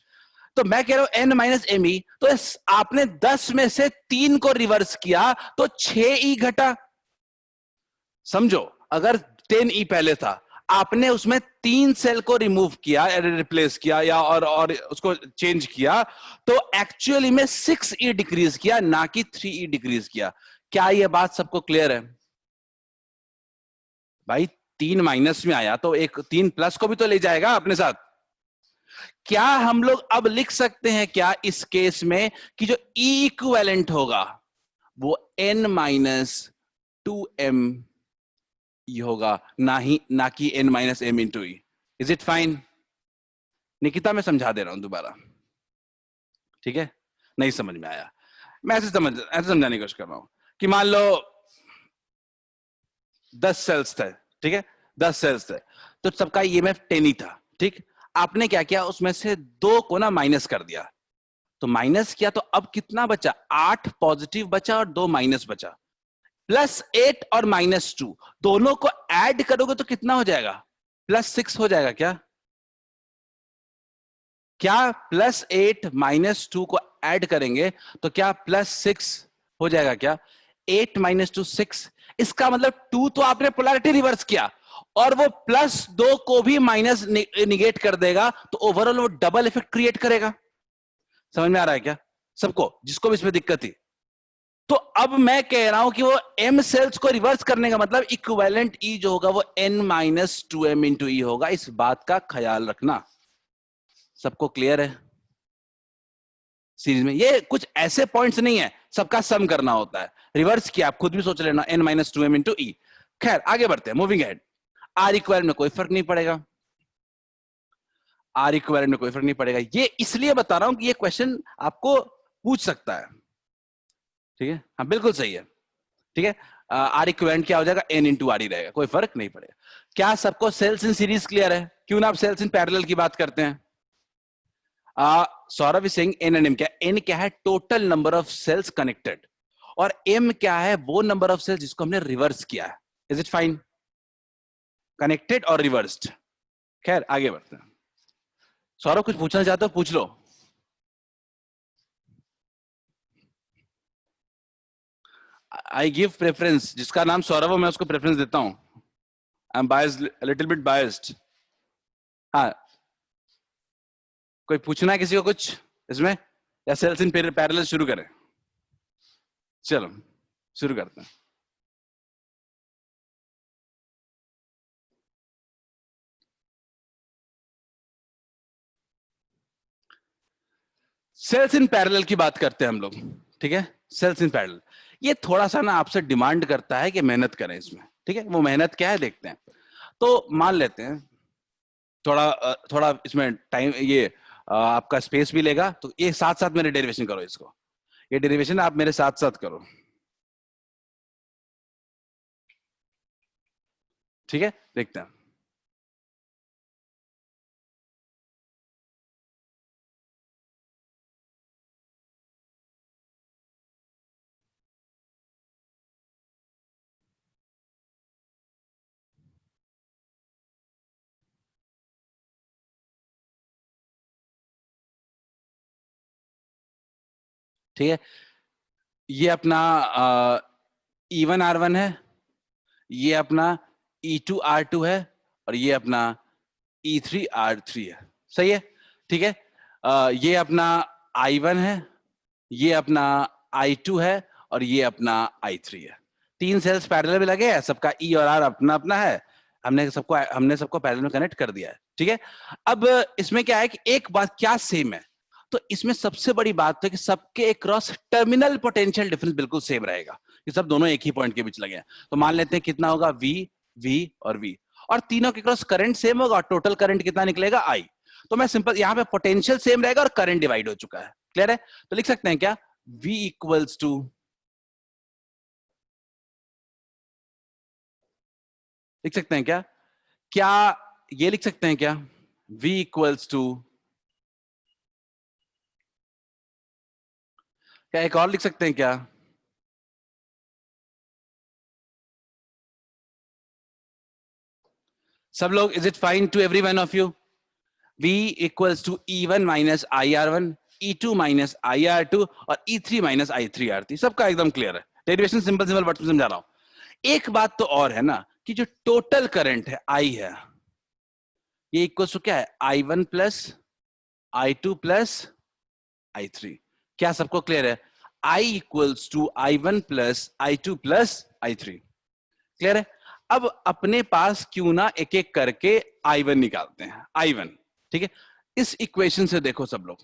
तो मैं कह रहा हूं n माइनस एम ई, तो आपने 10 में से 3 को रिवर्स किया तो 6 ई घटा। समझो, अगर 10 ई पहले था, आपने उसमें 3 सेल को रिमूव किया, रिप्लेस किया, या और उसको चेंज किया, तो एक्चुअली में 6 ई डिक्रीज किया, ना कि 3 ई डिक्रीज किया। क्या यह बात सबको क्लियर है भाई, 3 माइनस में आया तो एक 3 प्लस को भी तो ले जाएगा अपने साथ। क्या हम लोग अब लिख सकते हैं क्या इस केस में कि जो ई इक्विवेलेंट होगा वो n माइनस 2m होगा, ना कि n minus M into E. Is it fine Nikita, मैं समझा दे रहा हूं दोबारा, ठीक है, नहीं समझ में आया, मैं ऐसे समझाने की कोशिश कर रहा हूं कि मान लो 10 सेल्स थे, ठीक है, 10 सेल्स थे, तो सबका ईएमएफ 10 ही था, ठीक। आपने क्या किया, उसमें से 2 को ना माइनस कर दिया, तो माइनस किया तो अब कितना बचा, 8 पॉजिटिव बचा और 2 माइनस बचा। +8 और -2 दोनों को ऐड करोगे तो कितना हो जाएगा, +6 हो जाएगा। क्या क्या +8 -2 को ऐड करेंगे तो क्या +6 हो जाएगा क्या, 8 - 2 6। इसका मतलब 2 तो आपने पोलैरिटी रिवर्स किया और वो +2 को भी माइनस निगेट कर देगा, तो ओवरऑल वो डबल इफेक्ट क्रिएट करेगा। समझ में आ रहा है क्या सबको, जिसको भी इसमें दिक्कत थी? तो अब मैं कह रहा हूं कि वो m सेल्स को रिवर्स करने का मतलब इक्विवेलेंट E जो होगा वो n - 2m × E होगा। इस बात का ख्याल रखना। सबको क्लियर है? सीरीज में ये कुछ ऐसे पॉइंट्स नहीं है, सबका सम करना होता है। रिवर्स किया, आप खुद भी सोच लेना, n - 2m × E। खैर आगे बढ़ते हैं, मूविंग एहेड। R इक्विवेलेंट में कोई फर्क नहीं पड़ेगा, R इक्विवेलेंट में कोई फर्क नहीं पड़ेगा। ये इसलिए बता रहा हूं कि ये क्वेश्चन आपको पूछ सकता है, ठीक है। हाँ बिल्कुल सही है, ठीक है। R इक्विवेलेंट क्या हो जाएगा, n × R ही रहेगा, कोई फर्क नहीं पड़ेगा। क्या सबको सेल्स इन सीरीज क्लियर है? क्यों ना आप सेल्स इन पैरेलल की बात करते हैं। Saurabh Singh, n and m क्या, n क्या है, total number of cells connected, और m क्या है, वो नंबर ऑफ सेल्स जिसको हमने रिवर्स किया है। Is it fine? कनेक्टेड और रिवर्स्ड। खैर आगे बढ़ते हैं। सौरभ कुछ पूछना चाहते हो, पूछ लो। आई गिव प्रेफरेंस, जिसका नाम सौरभ हो मैं उसको प्रेफरेंस देता हूं। I am biased, little bit biased. हाँ, कोई पूछना है किसी को कुछ इसमें, या सेल्स इन पैरेलल शुरू करें? चलो शुरू करते हैं। सेल्स इन पैरेलल की बात करते हैं हम लोग, ठीक है। सेल्स इन पैरेलल, ये थोड़ा सा ना आपसे डिमांड करता है कि मेहनत करें इसमें, ठीक है। वो मेहनत क्या है देखते हैं। तो मान लेते हैं थोड़ा इसमें टाइम, ये आपका स्पेस भी लेगा, तो ये साथ साथ मेरे डेरिवेशन करो इसको, ये डेरिवेशन आप मेरे साथ साथ करो, ठीक है। देखते हैं। ठीक है, ये अपना E1 R1 है, ये अपना E2 R2 है, और ये अपना E3 R3 है। सही है, ठीक है। ये अपना I1 है, ये अपना I2 है, और ये अपना I3 है। 3 सेल्स पैरेलल में लगे हैं, सबका E और R अपना अपना है। हमने सबको पैरेलल में कनेक्ट कर दिया है, ठीक है। अब इसमें क्या है कि एक बात क्या सेम है, तो इसमें सबसे बड़ी बात है कि सबके अक्रॉस टर्मिनल पोटेंशियल डिफरेंस बिल्कुल सेम रहेगा, कि सब दोनों एक ही पॉइंट के बीच लगे हैं। तो मान लेते हैं कितना होगा, V, V और V, और तीनों के क्रॉस करंट सेम होगा, और टोटल करंट कितना निकलेगा, I। तो मैं सिंपल यहां पे पोटेंशियल सेम रहेगा और करंट डिवाइड हो चुका है। क्लियर है? तो लिख सकते हैं क्या, V इक्वल्स टू, लिख सकते हैं क्या, क्या ये लिख सकते हैं क्या, V इक्वल्स टू, क्या एक और लिख सकते हैं क्या, सब लोग? Is it fine to every one of you? V equals to E1 - IR1, E2 - IR2 और E3 - I3R3। सबका एकदम क्लियर है। डेरिवेशन सिंपल सिंपल वर्ड्स में समझा रहा हूं। एक बात तो और है ना, कि जो टोटल करंट है I है, ये इक्वल्स टू क्या है, I1 plus I2 plus I3। क्या सबको क्लियर है? I equals to I1 plus I2 plus I3। Clear है? अब अपने पास क्यों ना एक एक करके I1 निकालते हैं। I1, ठीक है। इस इक्वेशन से देखो सब लोग,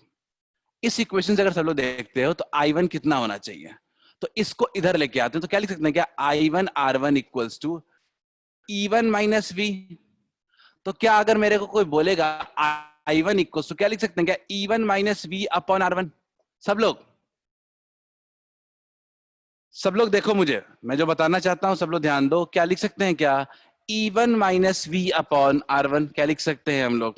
इस इक्वेशन से अगर सब लोग देखते हो तो I1 कितना होना चाहिए, तो इसको इधर लेके आते हैं, तो क्या लिख सकते हैं क्या, I1 R1 equals to E1 - V। तो क्या अगर मेरे को कोई बोलेगा I1 इक्वल्स टू, क्या लिख सकते हैं क्या, E1 - V अपॉन R1। सब लोग देखो मुझे, मैं जो बताना चाहता हूं सब लोग ध्यान दो। क्या लिख सकते हैं क्या, E1 minus V upon R1 क्या लिख सकते हैं हम लोग?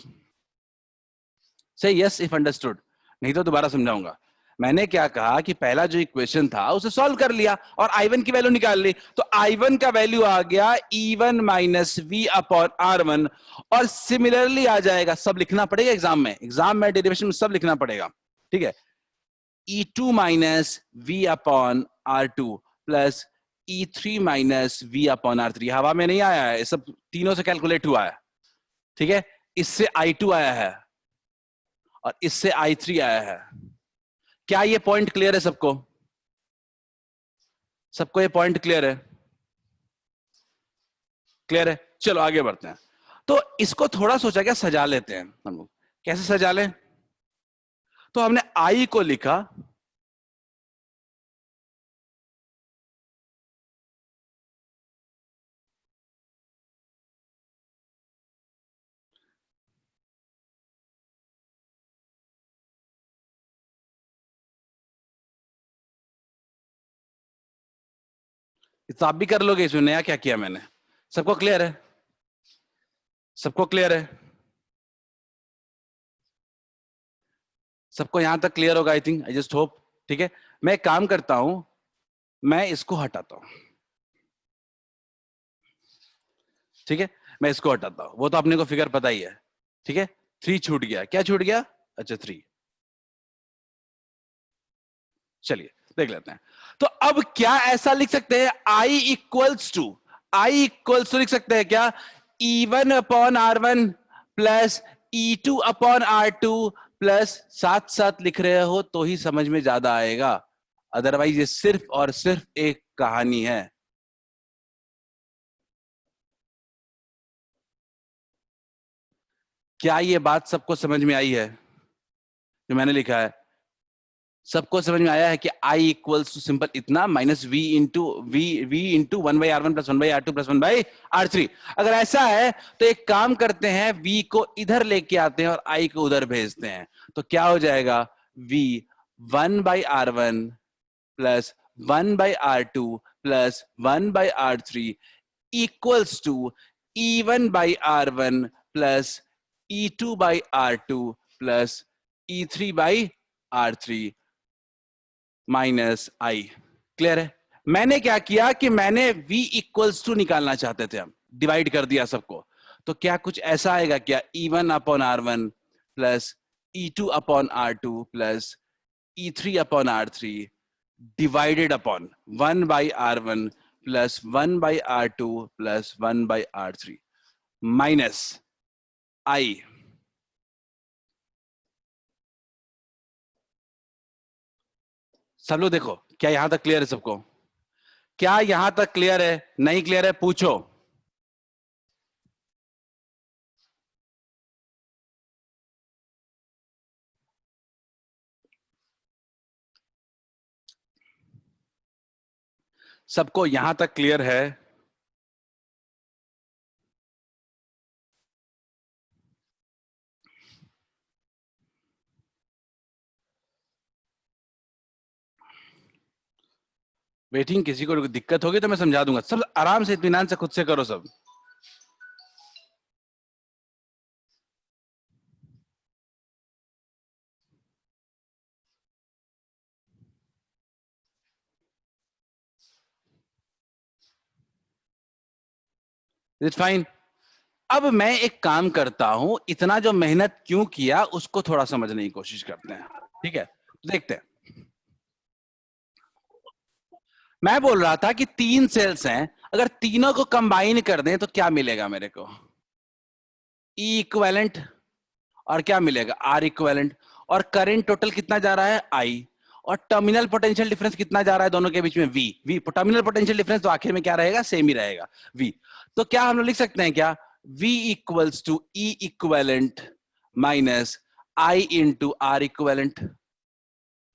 से यस इफ अंडरस्टूड, नहीं तो दोबारा समझाऊंगा। मैंने क्या कहा कि पहला जो इक्वेशन था उसे सॉल्व कर लिया और I1 की वैल्यू निकाल ली, तो I1 का वैल्यू आ गया E1 minus V upon R1, और सिमिलरली आ जाएगा, सब लिखना पड़ेगा एग्जाम में डेरिवेशन में सब लिखना पड़ेगा, ठीक है। E2 minus V upon R2 plus E3 minus V upon R3, हवा में नहीं आया है, सब तीनों से कैलकुलेट हुआ है, ठीक है। इससे I2 आया है और इससे I3 आया है। क्या ये पॉइंट क्लियर है सबको? सबको ये पॉइंट क्लियर है? क्लियर है, चलो आगे बढ़ते हैं। तो इसको थोड़ा सोचा क्या, सजा लेते हैं हम लोग। कैसे सजा लें? तो हमने I को लिखा तो आप भी कर लोगे, इसमें नया क्या किया मैंने? सबको क्लियर है? सबको क्लियर है? सबको यहां तक क्लियर होगा I think, I just hope. ठीक है, मैं एक काम करता हूं, मैं इसको हटाता हूं, ठीक है, मैं इसको हटाता हूं, वो तो अपने को फिगर पता ही है, ठीक है। 3 छूट गया, क्या छूट गया? अच्छा 3, चलिए देख लेते हैं। तो अब क्या ऐसा लिख सकते हैं I इक्वल्स टू लिख सकते हैं क्या, E1 upon R1 plus E2 upon R2 plus, साथ साथ लिख रहे हो तो ही समझ में ज्यादा आएगा, अदरवाइज ये सिर्फ और सिर्फ एक कहानी है। क्या ये बात सबको समझ में आई है जो मैंने लिखा है? सबको समझ में आया है कि I इक्वल्स टू सिंपल इतना minus V into 1/R1 plus 1/R2 plus 1/R3। अगर ऐसा है तो एक काम करते हैं, V को इधर लेके आते हैं और I को उधर भेजते हैं, तो क्या हो जाएगा? V 1/R1 plus 1/R2 plus 1/R3 equals to E1/R1 plus E2/R2 plus E3/R3 minus I। Clear है? मैंने क्या किया कि मैंने V इक्वल्स टू निकालना चाहते थे, हम डिवाइड कर दिया सबको, तो क्या कुछ ऐसा आएगा क्या, E1 upon R1 plus E2 upon R2 plus E3 upon R3 divided upon 1/R1 plus 1/R2 plus 1/R3 minus I। सब लोग देखो, क्या यहां तक क्लियर है सबको? क्या यहां तक क्लियर है? नहीं क्लियर है पूछो। सबको यहां तक क्लियर है? वेटिंग, किसी को दिक्कत होगी तो मैं समझा दूंगा, सब आराम से इत्मीनान से खुद से करो सब। It's fine. अब मैं एक काम करता हूं, इतना जो मेहनत क्यों किया उसको थोड़ा समझने की कोशिश करते हैं, ठीक है? देखते हैं। मैं बोल रहा था कि 3 सेल्स हैं, अगर तीनों को कंबाइन कर दें तो क्या मिलेगा मेरे को? E इक्विवेलेंट, और क्या मिलेगा? R इक्विवेलेंट, और करंट टोटल कितना जा रहा है? I, और टर्मिनल पोटेंशियल डिफरेंस कितना जा रहा है दोनों के बीच में? V टर्मिनल पोटेंशियल डिफरेंस तो आखिर में क्या रहेगा? सेम ही रहेगा, V। तो क्या हम लोग लिख सकते हैं क्या, V equals to E equivalent minus I into R equivalent?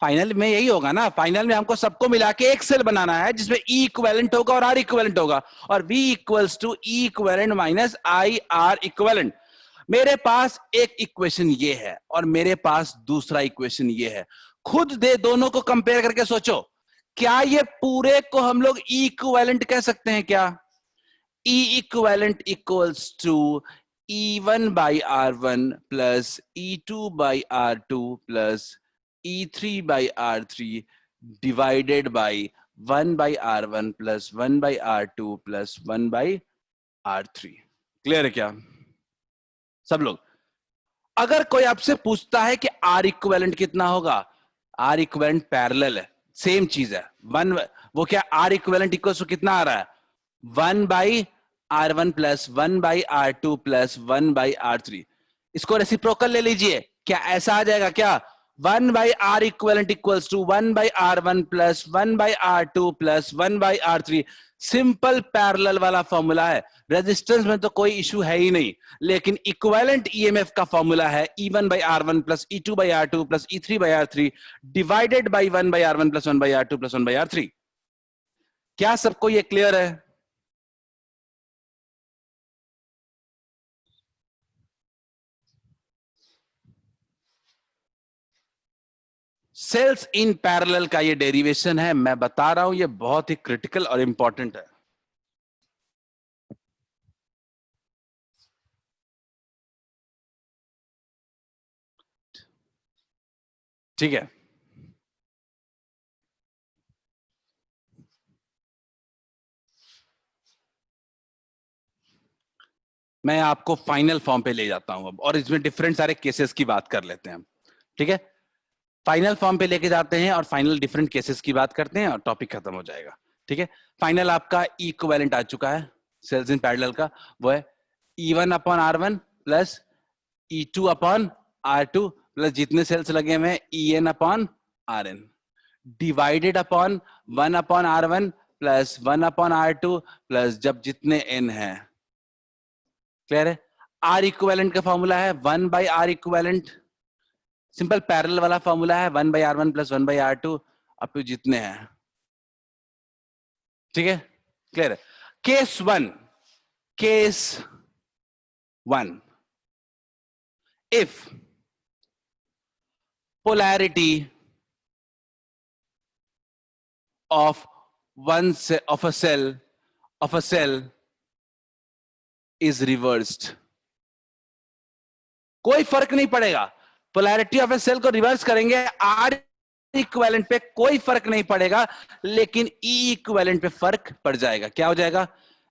Final में यही होगा ना, फाइनल में हमको सबको मिला के एक सेल बनाना है जिसमें E इक्विवेलेंट होगा और R इक्विवेलेंट होगा, और V equals to E equivalent minus I R equivalent. मेरे पास एक इक्वेशन ये है और मेरे पास दूसरा इक्वेशन ये है, खुद दे दोनों को कंपेयर करके सोचो, क्या ये पूरे को हम लोग इक्विवेलेंट कह सकते हैं क्या? E equivalent equals to E1 by R1 plus E2 by R2 plus E3 by R3 divided by 1 by R1 plus 1 by R2 plus 1 by R3। Clear है क्या सब लोग? अगर कोई आपसे पूछता है कि आर इक्विवेलेंट कितना होगा, आर इक्विवेलेंट पैरेलल है, सेम चीज है। वन वो क्या, आर इक्विवेलेंट इक्वल्स टू कितना आ रहा है, 1 by R1 plus 1 by R2 plus 1 by R3। इसको रेसिप्रोकल ले लीजिए, क्या ऐसा आ जाएगा क्या, 1 by R equivalent equals to 1 by R1 plus 1 by R2 plus 1 by R3। Simple parallel वाला फॉर्मूला है, रेजिस्टेंस में तो कोई इशू है ही नहीं, लेकिन इक्विवेलेंट ईएमएफ का फॉर्मूला है E1 by R1 plus E2 by R2 plus E3 by R3 divided by 1 by R1 plus 1 by R2 plus 1 by R3। क्या सबको ये क्लियर है? सेल्स इन पैरेलल का ये डेरिवेशन है, मैं बता रहा हूं, ये बहुत ही क्रिटिकल और इंपॉर्टेंट है। ठीक है, मैं आपको फाइनल फॉर्म पे ले जाता हूं अब, और इसमें डिफरेंट सारे केसेस की बात कर लेते हैं। ठीक है, फाइनल फॉर्म पे लेके जाते हैं और फाइनल डिफरेंट केसेस की बात करते हैं और टॉपिक खत्म हो जाएगा। ठीक है, फाइनल आपका इक्विवेलेंट आ चुका है सेल्स इन पैरेलल का, वो है E1 upon R1 plus E2 upon R2 plus जितने सेल्स लगे हुए हैं En upon Rn divided upon 1 upon R1 plus 1 upon R2 plus जब जितने n है। क्लियर है? आर इक्विवेलेंट का फॉर्मूला है 1 by R equivalent, simple parallel वाला फॉर्मूला है 1 by R1 plus 1 by R2 up to जितने हैं। ठीक है, क्लियर है? Case one, if polarity of a cell is reversed, कोई फर्क नहीं पड़ेगा, पोलैरिटी ऑफ ए सेल को रिवर्स करेंगे, आर इक्विवेलेंट पे कोई फर्क नहीं पड़ेगा, लेकिन ई इक्विवेलेंट पे फर्क पड़ जाएगा। क्या हो जाएगा,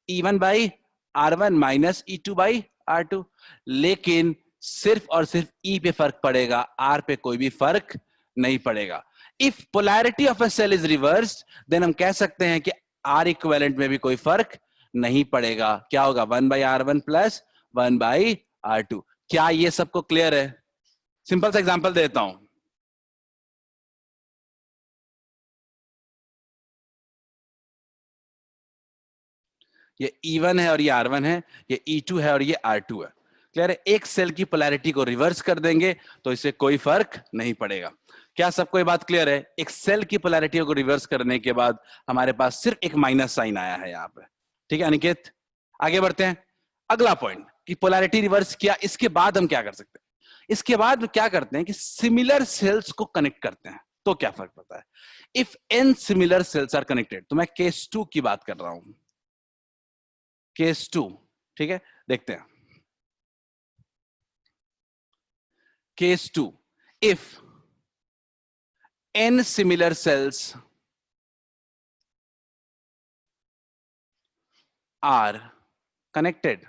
E1 by R1 minus E2 by R2, लेकिन सिर्फ और सिर्फ ई पे फर्क पड़ेगा, आर पे कोई भी फर्क नहीं पड़ेगा। If polarity of a cell is reversed, then हम कह सकते हैं कि आर इक्विवेलेंट में भी कोई फर्क नहीं पड़ेगा। क्या होगा, 1 by R1 plus 1 by R2। क्या ये सबको क्लियर है? सिंपल सा एग्जांपल देता हूं, ये E1 है और ये R1 है, ये E2 है और ये R2 है। क्लियर है? एक सेल की पोलैरिटी को रिवर्स कर देंगे तो इससे कोई फर्क नहीं पड़ेगा। क्या सबको ये बात क्लियर है? एक सेल की पोलैरिटी को रिवर्स करने के बाद हमारे पास सिर्फ एक माइनस साइन आया है यहाँ पे। ठीक है अनिकेत, आगे बढ़ते हैं। अगला पॉइंट कि पोलैरिटी रिवर्स किया, इसके बाद हम क्या कर सकते हैं? इसके बाद क्या करते हैं कि सिमिलर सेल्स को कनेक्ट करते हैं, तो क्या फर्क पड़ता है? If n similar cells are connected, तो मैं केस 2 की बात कर रहा हूं, केस 2। ठीक है, देखते हैं case 2। If n similar cells are connected,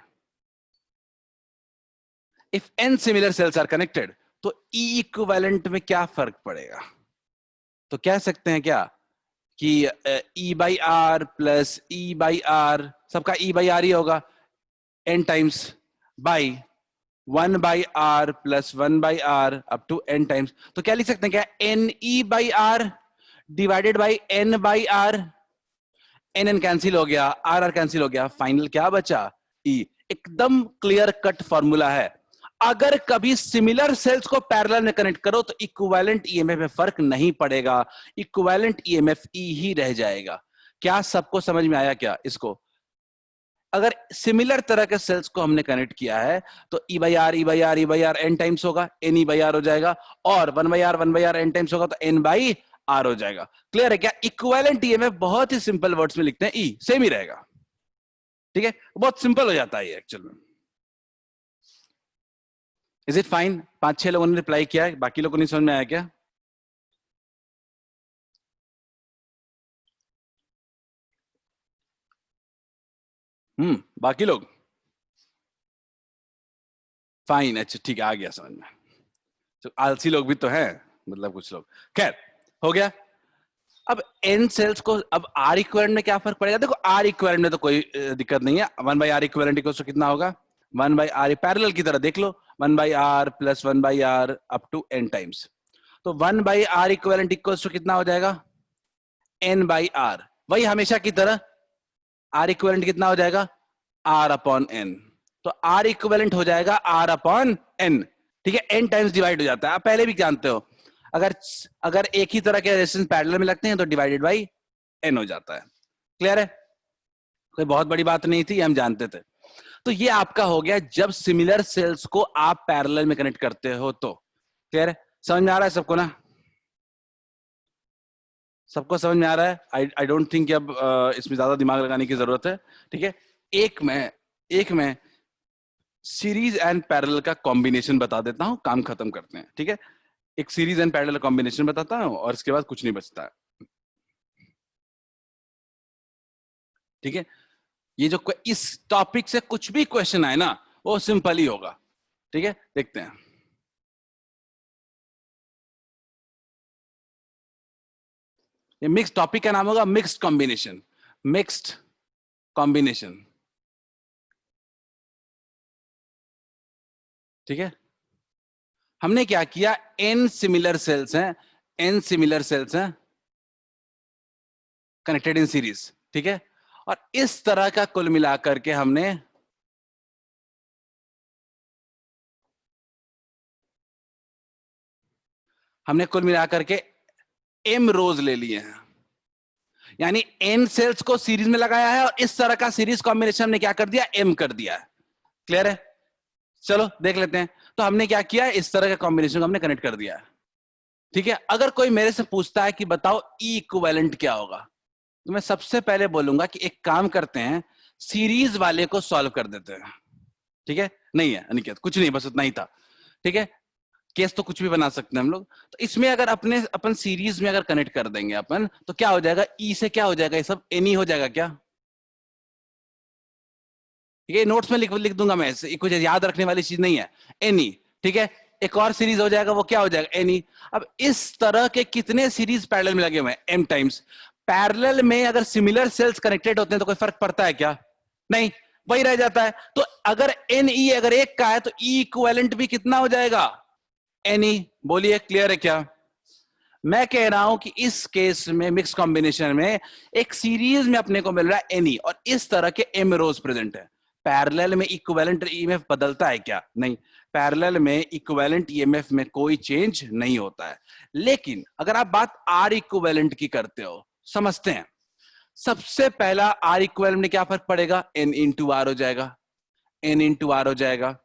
if n similar cells are connected, तो E इक्विवेलेंट में क्या फर्क पड़ेगा? तो कह सकते हैं क्या कि E by R plus E by R, सबका E बाई आर ही होगा, n times by 1 by R plus 1 by R up to n times. तो क्या लिख सकते हैं, क्या n E by R divided by n by R, n cancel हो गया, r कैंसिल हो गया, फाइनल क्या बचा, E। एकदम क्लियर कट फॉर्मूला है। अगर कभी सिमिलर सेल्स को पैरेलल में कनेक्ट करो तो इक्विवेलेंट ईएमएफ में फर्क नहीं पड़ेगा, इक्विवेलेंट ईएमएफ ई ही रह जाएगा। क्या सबको समझ में आया क्या इसको? अगर सिमिलर तरह के सेल्स को हमने कनेक्ट किया है तो E by R E by R E by R N times होगा, एन ई बाई आर हो जाएगा, और 1 बाई आर एन टाइम्स होगा तो एन बाई आर हो जाएगा। क्लियर है क्या? इक्विवेलेंट ईएमएफ बहुत ही सिंपल वर्ड्स में लिखते हैं, ई सेम ही रहेगा। ठीक है, बहुत सिंपल हो जाता है ये एक्चुअल में। Is it fine? 5-6 लोगों ने रिप्लाई किया है, बाकी लोगों को नहीं समझ में आया क्या? बाकी लोग फाइन, अच्छा ठीक है, आ गया समझ में। तो आलसी लोग भी तो हैं, मतलब कुछ लोग। खैर, हो गया। अब एन सेल्स को, अब आर इक्विवेलेंट में क्या फर्क पड़ेगा? देखो आर इक्विवेलेंट में तो कोई दिक्कत नहीं है। 1/r इक्विवेलेंट इक्वल्स टू कितना होगा? 1/r, पैरेलल की तरह देख लो, 1/r plus 1/r up to n times. तो 1/r इक्विवेलेंट इक्वल्स टू कितना हो जाएगा? n/r। वही हमेशा की तरह आर इक्विवेलेंट कितना हो जाएगा? r upon n। तो आर इक्विवेलेंट हो जाएगा r अपॉन n। ठीक है, n टाइम्स डिवाइड हो जाता है, आप पहले भी जानते हो। अगर अगर एक ही तरह के रेजिस्टेंस पैरेलल में लगते हैं तो डिवाइडेड बाई n हो जाता है। क्लियर है? कोई बहुत बड़ी बात नहीं थी, हम जानते थे। तो ये आपका हो गया जब सिमिलर सेल्स को आप पैरेलल में कनेक्ट करते हो तो। क्लियर है? समझ में आ रहा है सबको ना? सबको समझ में आ रहा है? आई डोंट थिंक अब इसमें ज्यादा दिमाग लगाने की जरूरत है। ठीक है, एक मैं सीरीज एंड पैरेलल का कॉम्बिनेशन बता देता हूं, काम खत्म करते हैं। ठीक है, एक सीरीज एंड पैरेलल कॉम्बिनेशन बताता हूं और इसके बाद कुछ नहीं बचता है। ठीक है, ये जो इस टॉपिक से कुछ भी क्वेश्चन आए ना, वो सिंपल ही होगा। ठीक है, देखते हैं। ये मिक्स टॉपिक का नाम होगा मिक्स्ड कॉम्बिनेशन। Mixed combination. ठीक है, हमने क्या किया, n सिमिलर सेल्स हैं, n सिमिलर सेल्स हैं कनेक्टेड इन सीरीज। ठीक है, और इस तरह का कुल मिलाकर के हमने कुल मिलाकर के m रोज ले लिए हैं, यानी n सेल्स को सीरीज में लगाया है और इस तरह का सीरीज कॉम्बिनेशन हमने क्या कर दिया, m कर दिया है। क्लियर है? चलो देख लेते हैं। तो हमने क्या किया, इस तरह के कॉम्बिनेशन को हमने कनेक्ट कर दिया है। ठीक है, अगर कोई मेरे से पूछता है कि बताओ ई इक्विवेलेंट क्या होगा, तो मैं सबसे पहले बोलूंगा कि एक काम करते हैं, सीरीज वाले को सॉल्व कर देते हैं। ठीक है, नहीं है अनिकेत, कुछ नहीं, बस उतना ही था। ठीक है, केस तो कुछ भी बना सकते हैं हम लोग। तो इसमें अगर अपन सीरीज में अगर कनेक्ट कर देंगे अपन, तो क्या हो जाएगा, ई से क्या हो जाएगा, ये सब एनी हो जाएगा क्या? ठीक है, नोट्स में लिख दूंगा मैं, कुछ याद रखने वाली चीज नहीं है, एनी। ठीक है, एक और सीरीज हो जाएगा, वो क्या हो जाएगा, एनी। अब इस तरह के कितने सीरीज पैरेलल में लगे हुए हैं, एम टाइम्स। पैरेलल में अगर सिमिलर सेल्स कनेक्टेड होते हैं तो कोई फर्क पड़ता है क्या? नहीं, वही रह जाता है। तो अगर एन ई अगर एक का है तो ई इक्विवेलेंट भी कितना हो जाएगा, एन ई। बोलिए, क्लियर है क्या? मैं कह रहा हूं कि इस केस में मिक्स कॉम्बिनेशन में एक सीरीज में अपने को मिल रहा है एनी और इस तरह के एम रोज प्रेजेंट है। पैरेलल में इक्विवेलेंट ईएमएफ बदलता है क्या? नहीं, पैरेलल में इक्विवेलेंट ईएमएफ में कोई चेंज नहीं होता है। लेकिन अगर आप बात आर इक्विवेलेंट की करते हो, समझते हैं, सबसे पहला आर इक्विवेलेंट में क्या फर्क पड़ेगा, एन इंटू आर हो जाएगा, एन इंटू आर हो जाएगा,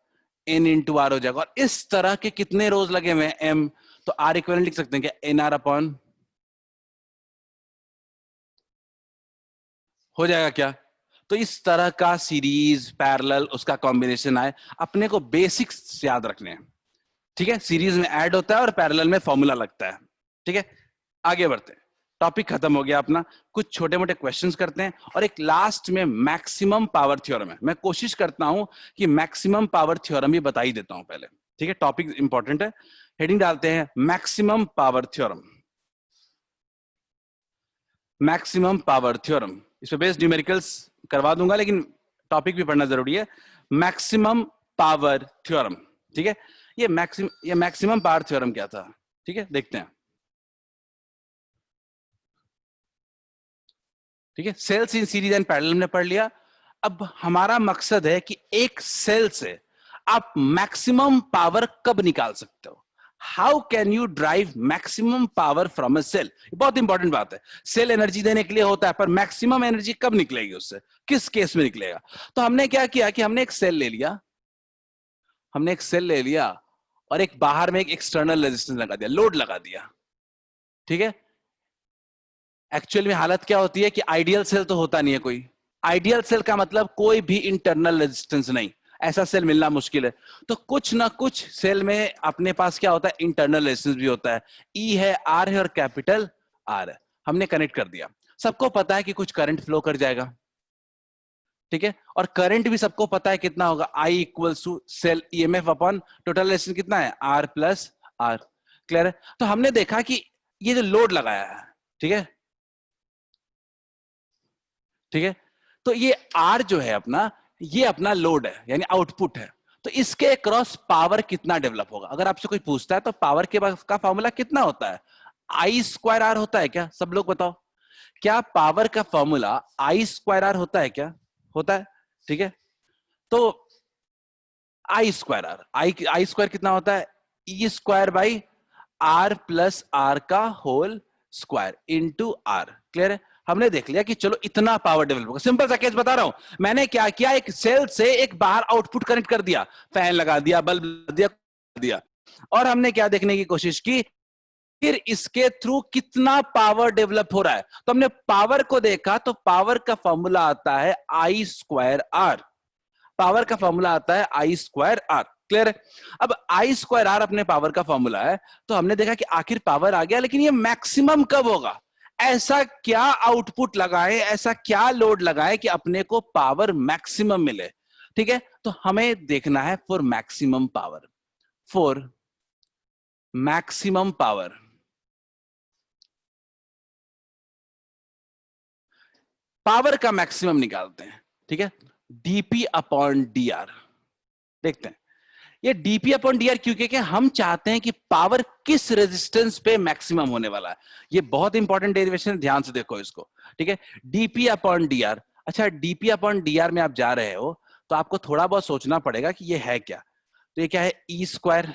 एन इंटू आर हो जाएगा। और इस तरह के कितने रोज लगे हुए हैं, एम। तो आर इक्विवेलेंट लिख सकते हैं क्या, एन आर अपॉन हो जाएगा क्या? तो इस तरह का सीरीज पैरेलल उसका कॉम्बिनेशन आए, अपने को बेसिक्स याद रखने हैं। ठीक है, सीरीज में ऐड होता है और पैरेलल में फॉर्मूला लगता है। ठीक है, आगे बढ़ते हैं, टॉपिक खत्म हो गया अपना। कुछ छोटे मोटे क्वेश्चंस करते हैं और एक लास्ट में मैक्सिमम पावर थ्योरम है। मैं कोशिश करता हूं कि मैक्सिमम पावर थ्योरम भी बता ही देता हूं पहले। ठीक है, टॉपिक इंपॉर्टेंट है। हेडिंग डालते हैं maximum power theorem. Maximum power theorem, इस पे बेस्ड न्यूमेरिकल्स करवा दूंगा, लेकिन टॉपिक भी पढ़ना जरूरी है। Maximum power theorem. ठीक है, ये मैक्सिमम पावर थ्योरम क्या था? ठीक है, देखते हैं। ठीक है, cells in series and parallel ने पढ़ लिया। अब हमारा मकसद है कि एक सेल से आप मैक्सिमम पावर कब निकाल सकते हो, how can you drive maximum power from a cell. बहुत इंपॉर्टेंट बात है। सेल एनर्जी देने के लिए होता है, पर मैक्सिमम एनर्जी कब निकलेगी उससे, किस केस में निकलेगा? तो हमने क्या किया कि हमने एक सेल ले लिया, और एक बाहर में एक एक्सटर्नल रेजिस्टेंस लगा दिया, लोड लगा दिया। ठीक है, एक्चुअल में हालत क्या होती है कि आइडियल सेल तो होता नहीं है कोई, आइडियल सेल का मतलब कोई भी इंटरनल रेजिस्टेंस नहीं, ऐसा सेल मिलना मुश्किल है। तो कुछ ना कुछ सेल में अपने पास क्या होता है, इंटरनल रेजिस्टेंस भी होता है। ई है, आर है और कैपिटल आर है। हमने कनेक्ट कर दिया। सबको पता है कि कुछ करंट फ्लो कर जाएगा, ठीक है, और करंट भी सबको पता है कितना होगा, I equals to cell EMF upon total resistance कितना है, आर प्लस आर। क्लियर है? तो हमने देखा कि ये जो लोड लगाया है, ठीक है, ठीक है, तो ये आर जो है अपना, ये अपना लोड है यानी आउटपुट है। तो इसके क्रॉस पावर कितना डेवलप होगा? अगर आपसे कोई पूछता है तो पावर के का फॉर्मूला कितना होता है, आई स्क्वायर आर होता है क्या? सब लोग बताओ, क्या पावर का फॉर्मूला आई स्क्वायर आर होता है क्या? होता है, ठीक है। तो I square R, I square कितना होता है, E square by R plus R का whole square into R. Clear है? हमने देख लिया कि चलो इतना पावर डेवलप होगा। सिंपल सा केस बता रहा हूं, मैंने क्या किया, एक सेल से एक बाहर आउटपुट कनेक्ट कर दिया, फैन लगा दिया, बल्ब लगा दिया, और हमने क्या देखने की कोशिश की, फिर इसके थ्रू कितना पावर डेवलप हो रहा है। तो हमने पावर को देखा, तो पावर का फॉर्मूला आता है आई स्क्वायर आर। पावर का फॉर्मूला आता है आई स्क्वायर आर। क्लियर है? अब आई स्क्वायर आर अपने पावर का फॉर्मूला है, तो हमने देखा कि आखिर पावर आ गया, लेकिन ये मैक्सिमम कब होगा? ऐसा क्या आउटपुट लगाए, ऐसा क्या लोड लगाए कि अपने को पावर मैक्सिमम मिले। ठीक है, तो हमें देखना है for maximum power, for maximum power. Power का मैक्सिमम निकालते हैं, ठीक है, डीपी अपॉन डी आर। देखते हैं ये डीपी अपॉन डी आर क्यों, क्योंकि हम चाहते हैं कि पावर किस रेजिस्टेंस पे मैक्सिमम होने वाला है। ये बहुत इंपॉर्टेंट डेरिवेशन है, ध्यान से देखो इसको, ठीक है। डीपी अपॉन डी आर, अच्छा डीपी अपॉन डी आर में आप जा रहे हो तो आपको थोड़ा बहुत सोचना पड़ेगा कि ये है क्या। तो ये क्या है, E square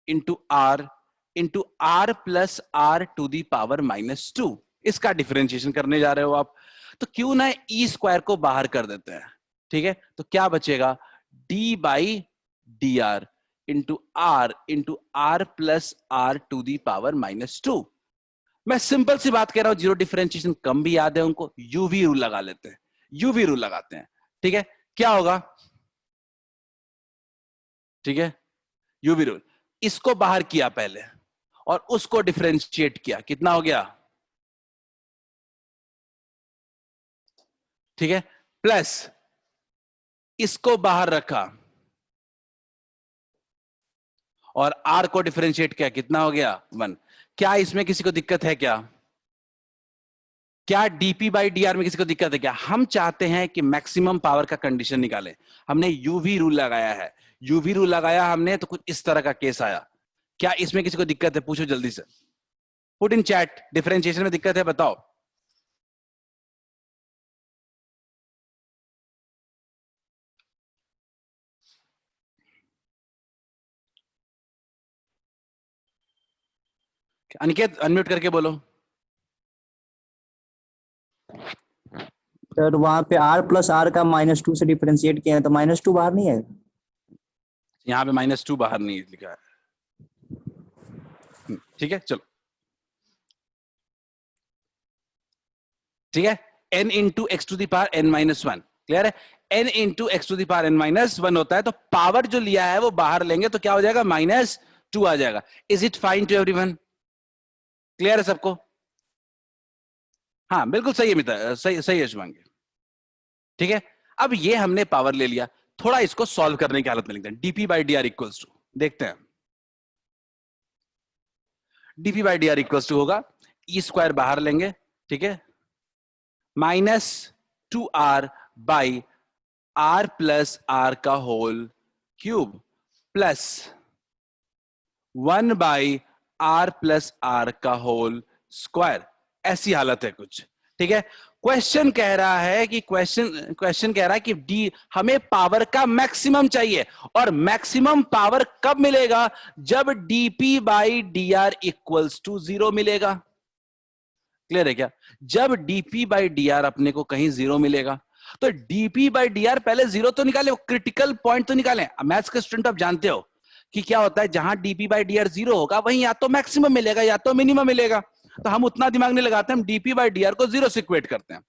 into R plus R to the power -2। इसका डिफरेंशिएशन करने जा रहे हो आप, तो क्यों ना ई स्क्वायर को बाहर कर देते हैं, ठीक है। तो क्या बचेगा, d by D R into R plus R to the power -2। मैं सिंपल सी बात कह रहा हूं, जीरो डिफरेंशिएशन कम भी याद है उनको, यूवी रूल लगा लेते हैं, यूवी रूल लगाते हैं, ठीक है। क्या होगा, ठीक है, यूवी रूल, इसको बाहर किया पहले और उसको डिफरेंशिएट किया, कितना हो गया, ठीक है, प्लस इसको बाहर रखा और आर को डिफरेंशिएट किया, कितना हो गया 1। क्या इसमें किसी को दिक्कत है क्या डीपी बाई डी आर में किसी को दिक्कत है क्या? हम चाहते हैं कि मैक्सिमम पावर का कंडीशन निकाले, हमने यूवी रूल लगाया है, यूवी रूल लगाया हमने तो कुछ इस तरह का केस आया। क्या इसमें किसी को दिक्कत है, पूछो जल्दी से, पुट इन चैट, डिफरेंशिएशन में दिक्कत है बताओ। अनिकेत अनम्यूट करके बोलो। सर वहां पे आर प्लस आर का -2 से डिफरेंशिएट किया है, तो -2 बाहर नहीं है। यहाँ पे -2 बाहर नहीं लिखा है, ठीक है चलो, ठीक है। n into x to the power n-1, clear है, n into x to the power n-1 होता है, तो पावर जो लिया है वो बाहर लेंगे तो क्या हो जाएगा, -2 आ जाएगा। Is it fine to everyone? Clear है सबको? हाँ बिल्कुल सही है मित्र, सही सही है शुभांगी, ठीक है। अब ये हमने पावर ले लिया, थोड़ा इसको सॉल्व करने की हालत में लिखते हैं। DP by D R equals to, देखते हैं, DP by D R equals to होगा, ई स्क्वायर बाहर लेंगे, ठीक है, -2r by R plus R का whole cube plus 1 by R plus R का होल स्क्वायर। ऐसी हालत है कुछ, ठीक है। क्वेश्चन कह रहा है कि क्वेश्चन कह रहा है कि डी, हमें पावर का मैक्सिमम चाहिए, और मैक्सिमम पावर कब मिलेगा, जब DP by D R equals to 0 मिलेगा। क्लियर है क्या? जब डीपी बाई डी आर अपने को कहीं 0 मिलेगा, तो डीपी बाई डी आर पहले 0 तो निकाले, क्रिटिकल पॉइंट तो निकालें। मैथ्स के स्टूडेंट आप जानते हो कि क्या होता है, जहां डीपी बाई डी आर 0 होगा वहीं या तो मैक्सिमम मिलेगा या तो मिनिमम मिलेगा, तो हम उतना दिमाग नहीं लगाते, हम डीपी बाई डी आर को 0 से इक्वेट करते हैं।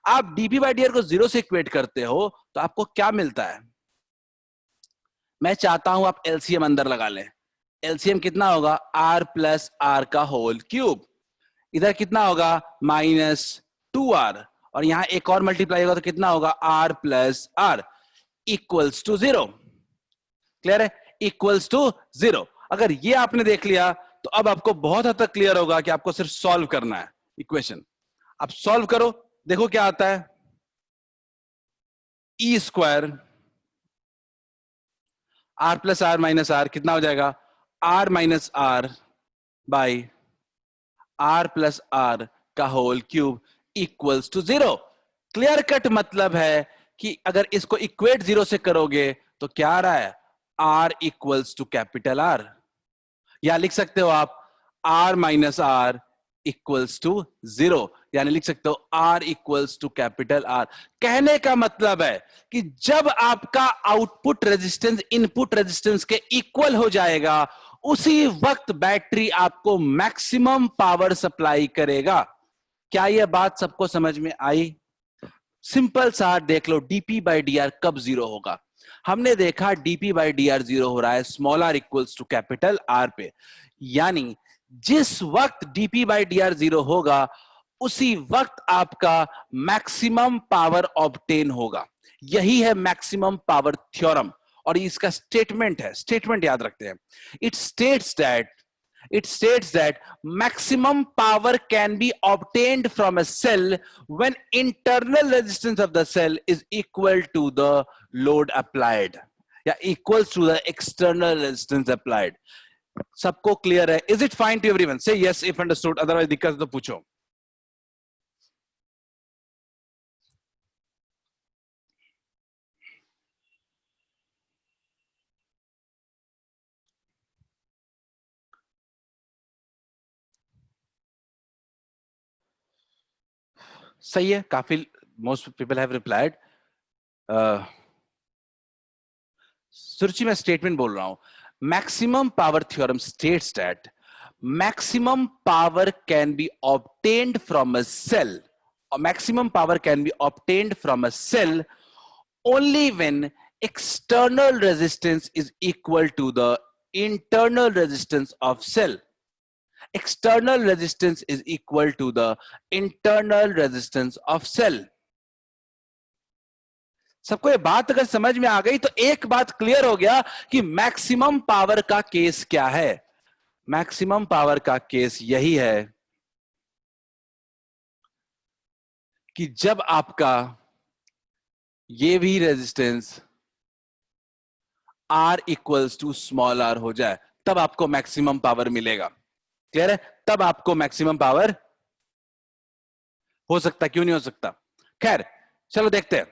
आप डीपी बाई डी आर को 0 से इक्वेट करते हो तो आपको क्या मिलता है? मैं चाहता हूं आप एलसीएम अंदर लगा लें। एलसीएम कितना होगा? आर प्लस आर का होल क्यूब। इधर कितना होगा? -2r, और यहां एक और मल्टीप्लाई होगा तो कितना होगा? R plus R equals to 0। Clear है? Equals to 0। अगर ये आपने देख लिया तो अब आपको बहुत हद तक क्लियर होगा कि आपको सिर्फ सॉल्व करना है इक्वेशन। आप सॉल्व करो, देखो क्या आता है। E square R plus R minus R कितना हो जाएगा? R minus R by R plus R का whole cube equals to 0। Clear cut मतलब है कि अगर इसको इक्वेट 0 से करोगे तो क्या आ रहा है? R equals to capital R, या लिख सकते हो आप R minus R equals to 0, यानी लिख सकते हो R equals to capital R. कहने का मतलब है कि जब आपका आउटपुट रेजिस्टेंस इनपुट रेजिस्टेंस के इक्वल हो जाएगा उसी वक्त बैटरी आपको मैक्सिमम पावर सप्लाई करेगा। क्या यह बात सबको समझ में आई? सिंपल सा देख लो, डीपी बाई डी आर कब 0 होगा? हमने देखा डीपी बाई डी आर 0 हो रहा है small R equals to capital R पे, यानी जिस वक्त डीपी बाई डी आर 0 होगा उसी वक्त आपका मैक्सिमम पावर ऑब्टेन होगा। यही है मैक्सिमम पावर थ्योरम, और इसका स्टेटमेंट है, स्टेटमेंट याद रखते हैं। It states that maximum power can be obtained from a cell when internal resistance of the cell is equal to the load applied, या equals to the external resistance applied। सबको clear है? Is it fine to everyone? Say yes if understood, otherwise दिक्कत तो पूछो। सही है, काफी most people have replied. Suruchi मैं स्टेटमेंट बोल रहा हूं। Maximum power theorem states that maximum power can be obtained from a cell, maximum power can be obtained from a cell only when external resistance is equal to the internal resistance of cell। external resistance is equal to the internal resistance of cell। सबको ये बात अगर समझ में आ गई तो एक बात क्लियर हो गया कि मैक्सिमम पावर का केस क्या है। मैक्सिमम पावर का केस यही है कि जब आपका ये भी resistance R equals to small r हो जाए तब आपको मैक्सिमम पावर मिलेगा। क्लियर है? तब आपको मैक्सिमम पावर हो सकता, क्यों नहीं हो सकता? खैर चलो देखते हैं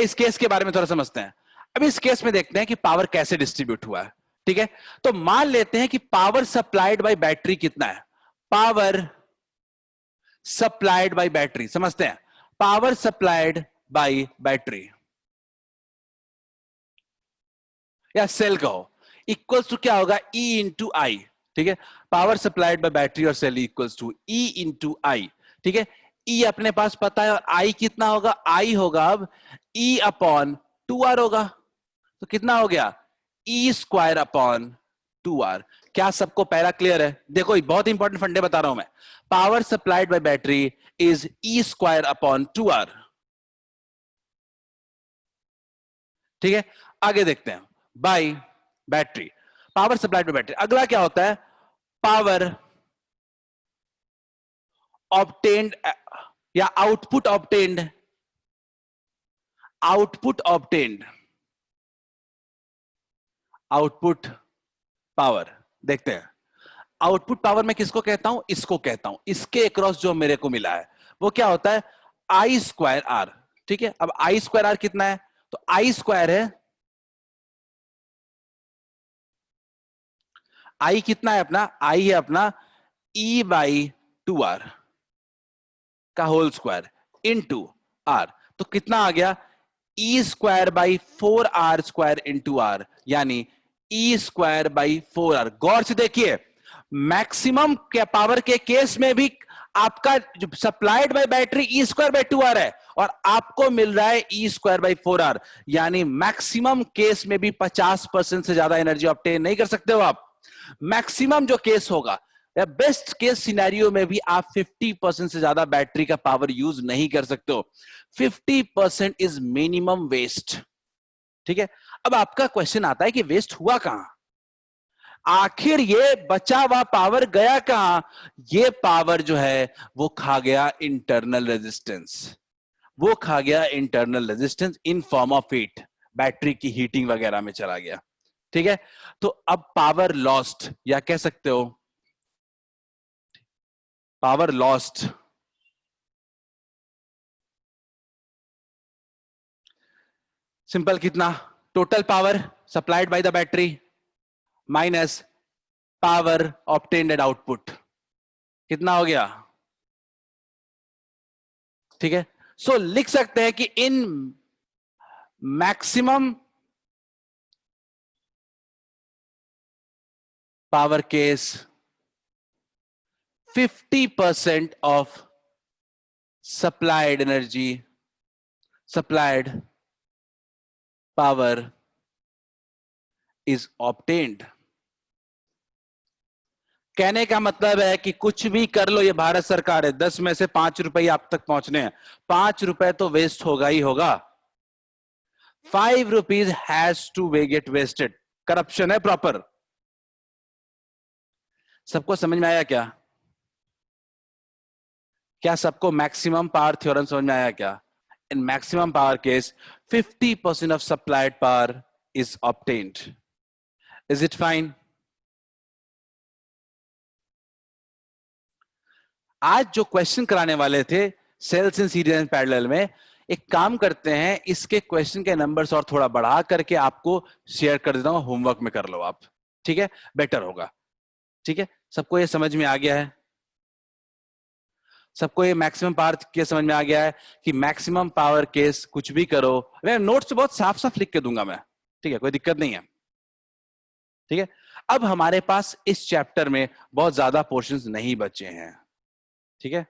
इस केस के बारे में थोड़ा समझते हैं। अब इस केस में देखते हैं कि पावर कैसे डिस्ट्रीब्यूट हुआ है। ठीक है, तो मान लेते हैं कि पावर सप्लाइड बाय बैटरी कितना है? पावर सप्लाइड बाय बैटरी, समझते हैं। पावर सप्लाइड बाय बैटरी या सेल कहो, इक्वल्स टू क्या होगा? E into I. ठीक है, पावर सप्लाइड बाय बैटरी और cell equals to E into I. ठीक है, E अपने पास पता है और I कितना होगा? I होगा अब E अपॉन 2R होगा, तो कितना हो गया? E square upon 2R। क्या सबको पहला क्लियर है? देखो बहुत इंपॉर्टेंट फंडे बता रहा हूं मैं। Power supplied by battery is E square upon 2R। ठीक है, आगे देखते हैं। Bye battery, power supplied by battery. अगला क्या होता है? पावर ऑब्टेन्ड या output obtained. Output obtained, output power देखते हैं। आउटपुट पावर मैं किसको कहता हूं? इसको कहता हूं। इसके अक्रॉस जो मेरे को मिला है वो क्या होता है? आई स्क्वायर आर। ठीक है, अब आई स्क्वायर आर कितना है? तो आई स्क्वायर है, आई कितना है अपना? आई है अपना E बाई 2R का होल स्क्वायर इनटू R, तो कितना आ गया? E square by 4R square into R, यानी E स्क्वायर बाई 4R। गौर से देखिए, मैक्सिमम पावर के केस में भी आपका जो supplied by battery E square by 2r है और आपको मिल रहा है ई स्क्वायर बाय 4r, यानी मैक्सिमम केस में भी 50% से ज्यादा एनर्जी ऑब्टेन नहीं कर सकते हो आप। मैक्सिमम जो केस होगा या बेस्ट केस सिनेरियो में भी आप 50% से ज्यादा बैटरी का पावर यूज नहीं कर सकते हो। 50% इज मिनिमम वेस्ट। ठीक है, अब आपका क्वेश्चन आता है कि वेस्ट हुआ कहां, आखिर ये बचा हुआ पावर गया कहां? ये पावर जो है वो खा गया इंटरनल रेजिस्टेंस, वो खा गया internal resistance in form of heat, battery की हीटिंग वगैरह में चला गया। ठीक है, तो अब पावर लॉस्ट, या कह सकते हो पावर लॉस्ट, सिंपल कितना, total power supplied by the battery minus power obtained at output, कितना हो गया? ठीक है, सो लिख सकते हैं कि in maximum power case 50% of supplied energy, supplied power is obtained. कहने का मतलब है कि कुछ भी कर लो, ये भारत सरकार है, 10 में से 5 रुपए आप तक पहुंचने हैं, 5 रुपए तो वेस्ट होगा ही होगा। 5 rupees has to get wasted. Corruption है प्रॉपर। सबको समझ में आया क्या? क्या सबको मैक्सिमम पावर थ्योरम समझ में आया क्या? In maximum power case, 50% of supplied power is obtained. Is it fine? आज जो क्वेश्चन कराने वाले थे cells in series and parallel में, एक काम करते हैं, इसके क्वेश्चन के नंबर्स और थोड़ा बढ़ा करके आपको शेयर कर देता हूं, होमवर्क में कर लो आप। ठीक है, बेटर होगा। ठीक है, सबको ये समझ में आ गया है? सबको ये मैक्सिमम पावर केस समझ में आ गया है कि मैक्सिमम पावर केस कुछ भी करो, मैं नोट्स बहुत साफ साफ लिख के दूंगा मैं। ठीक है, कोई दिक्कत नहीं है। ठीक है, अब हमारे पास इस चैप्टर में बहुत ज्यादा पोर्शंस नहीं बचे हैं। ठीक है,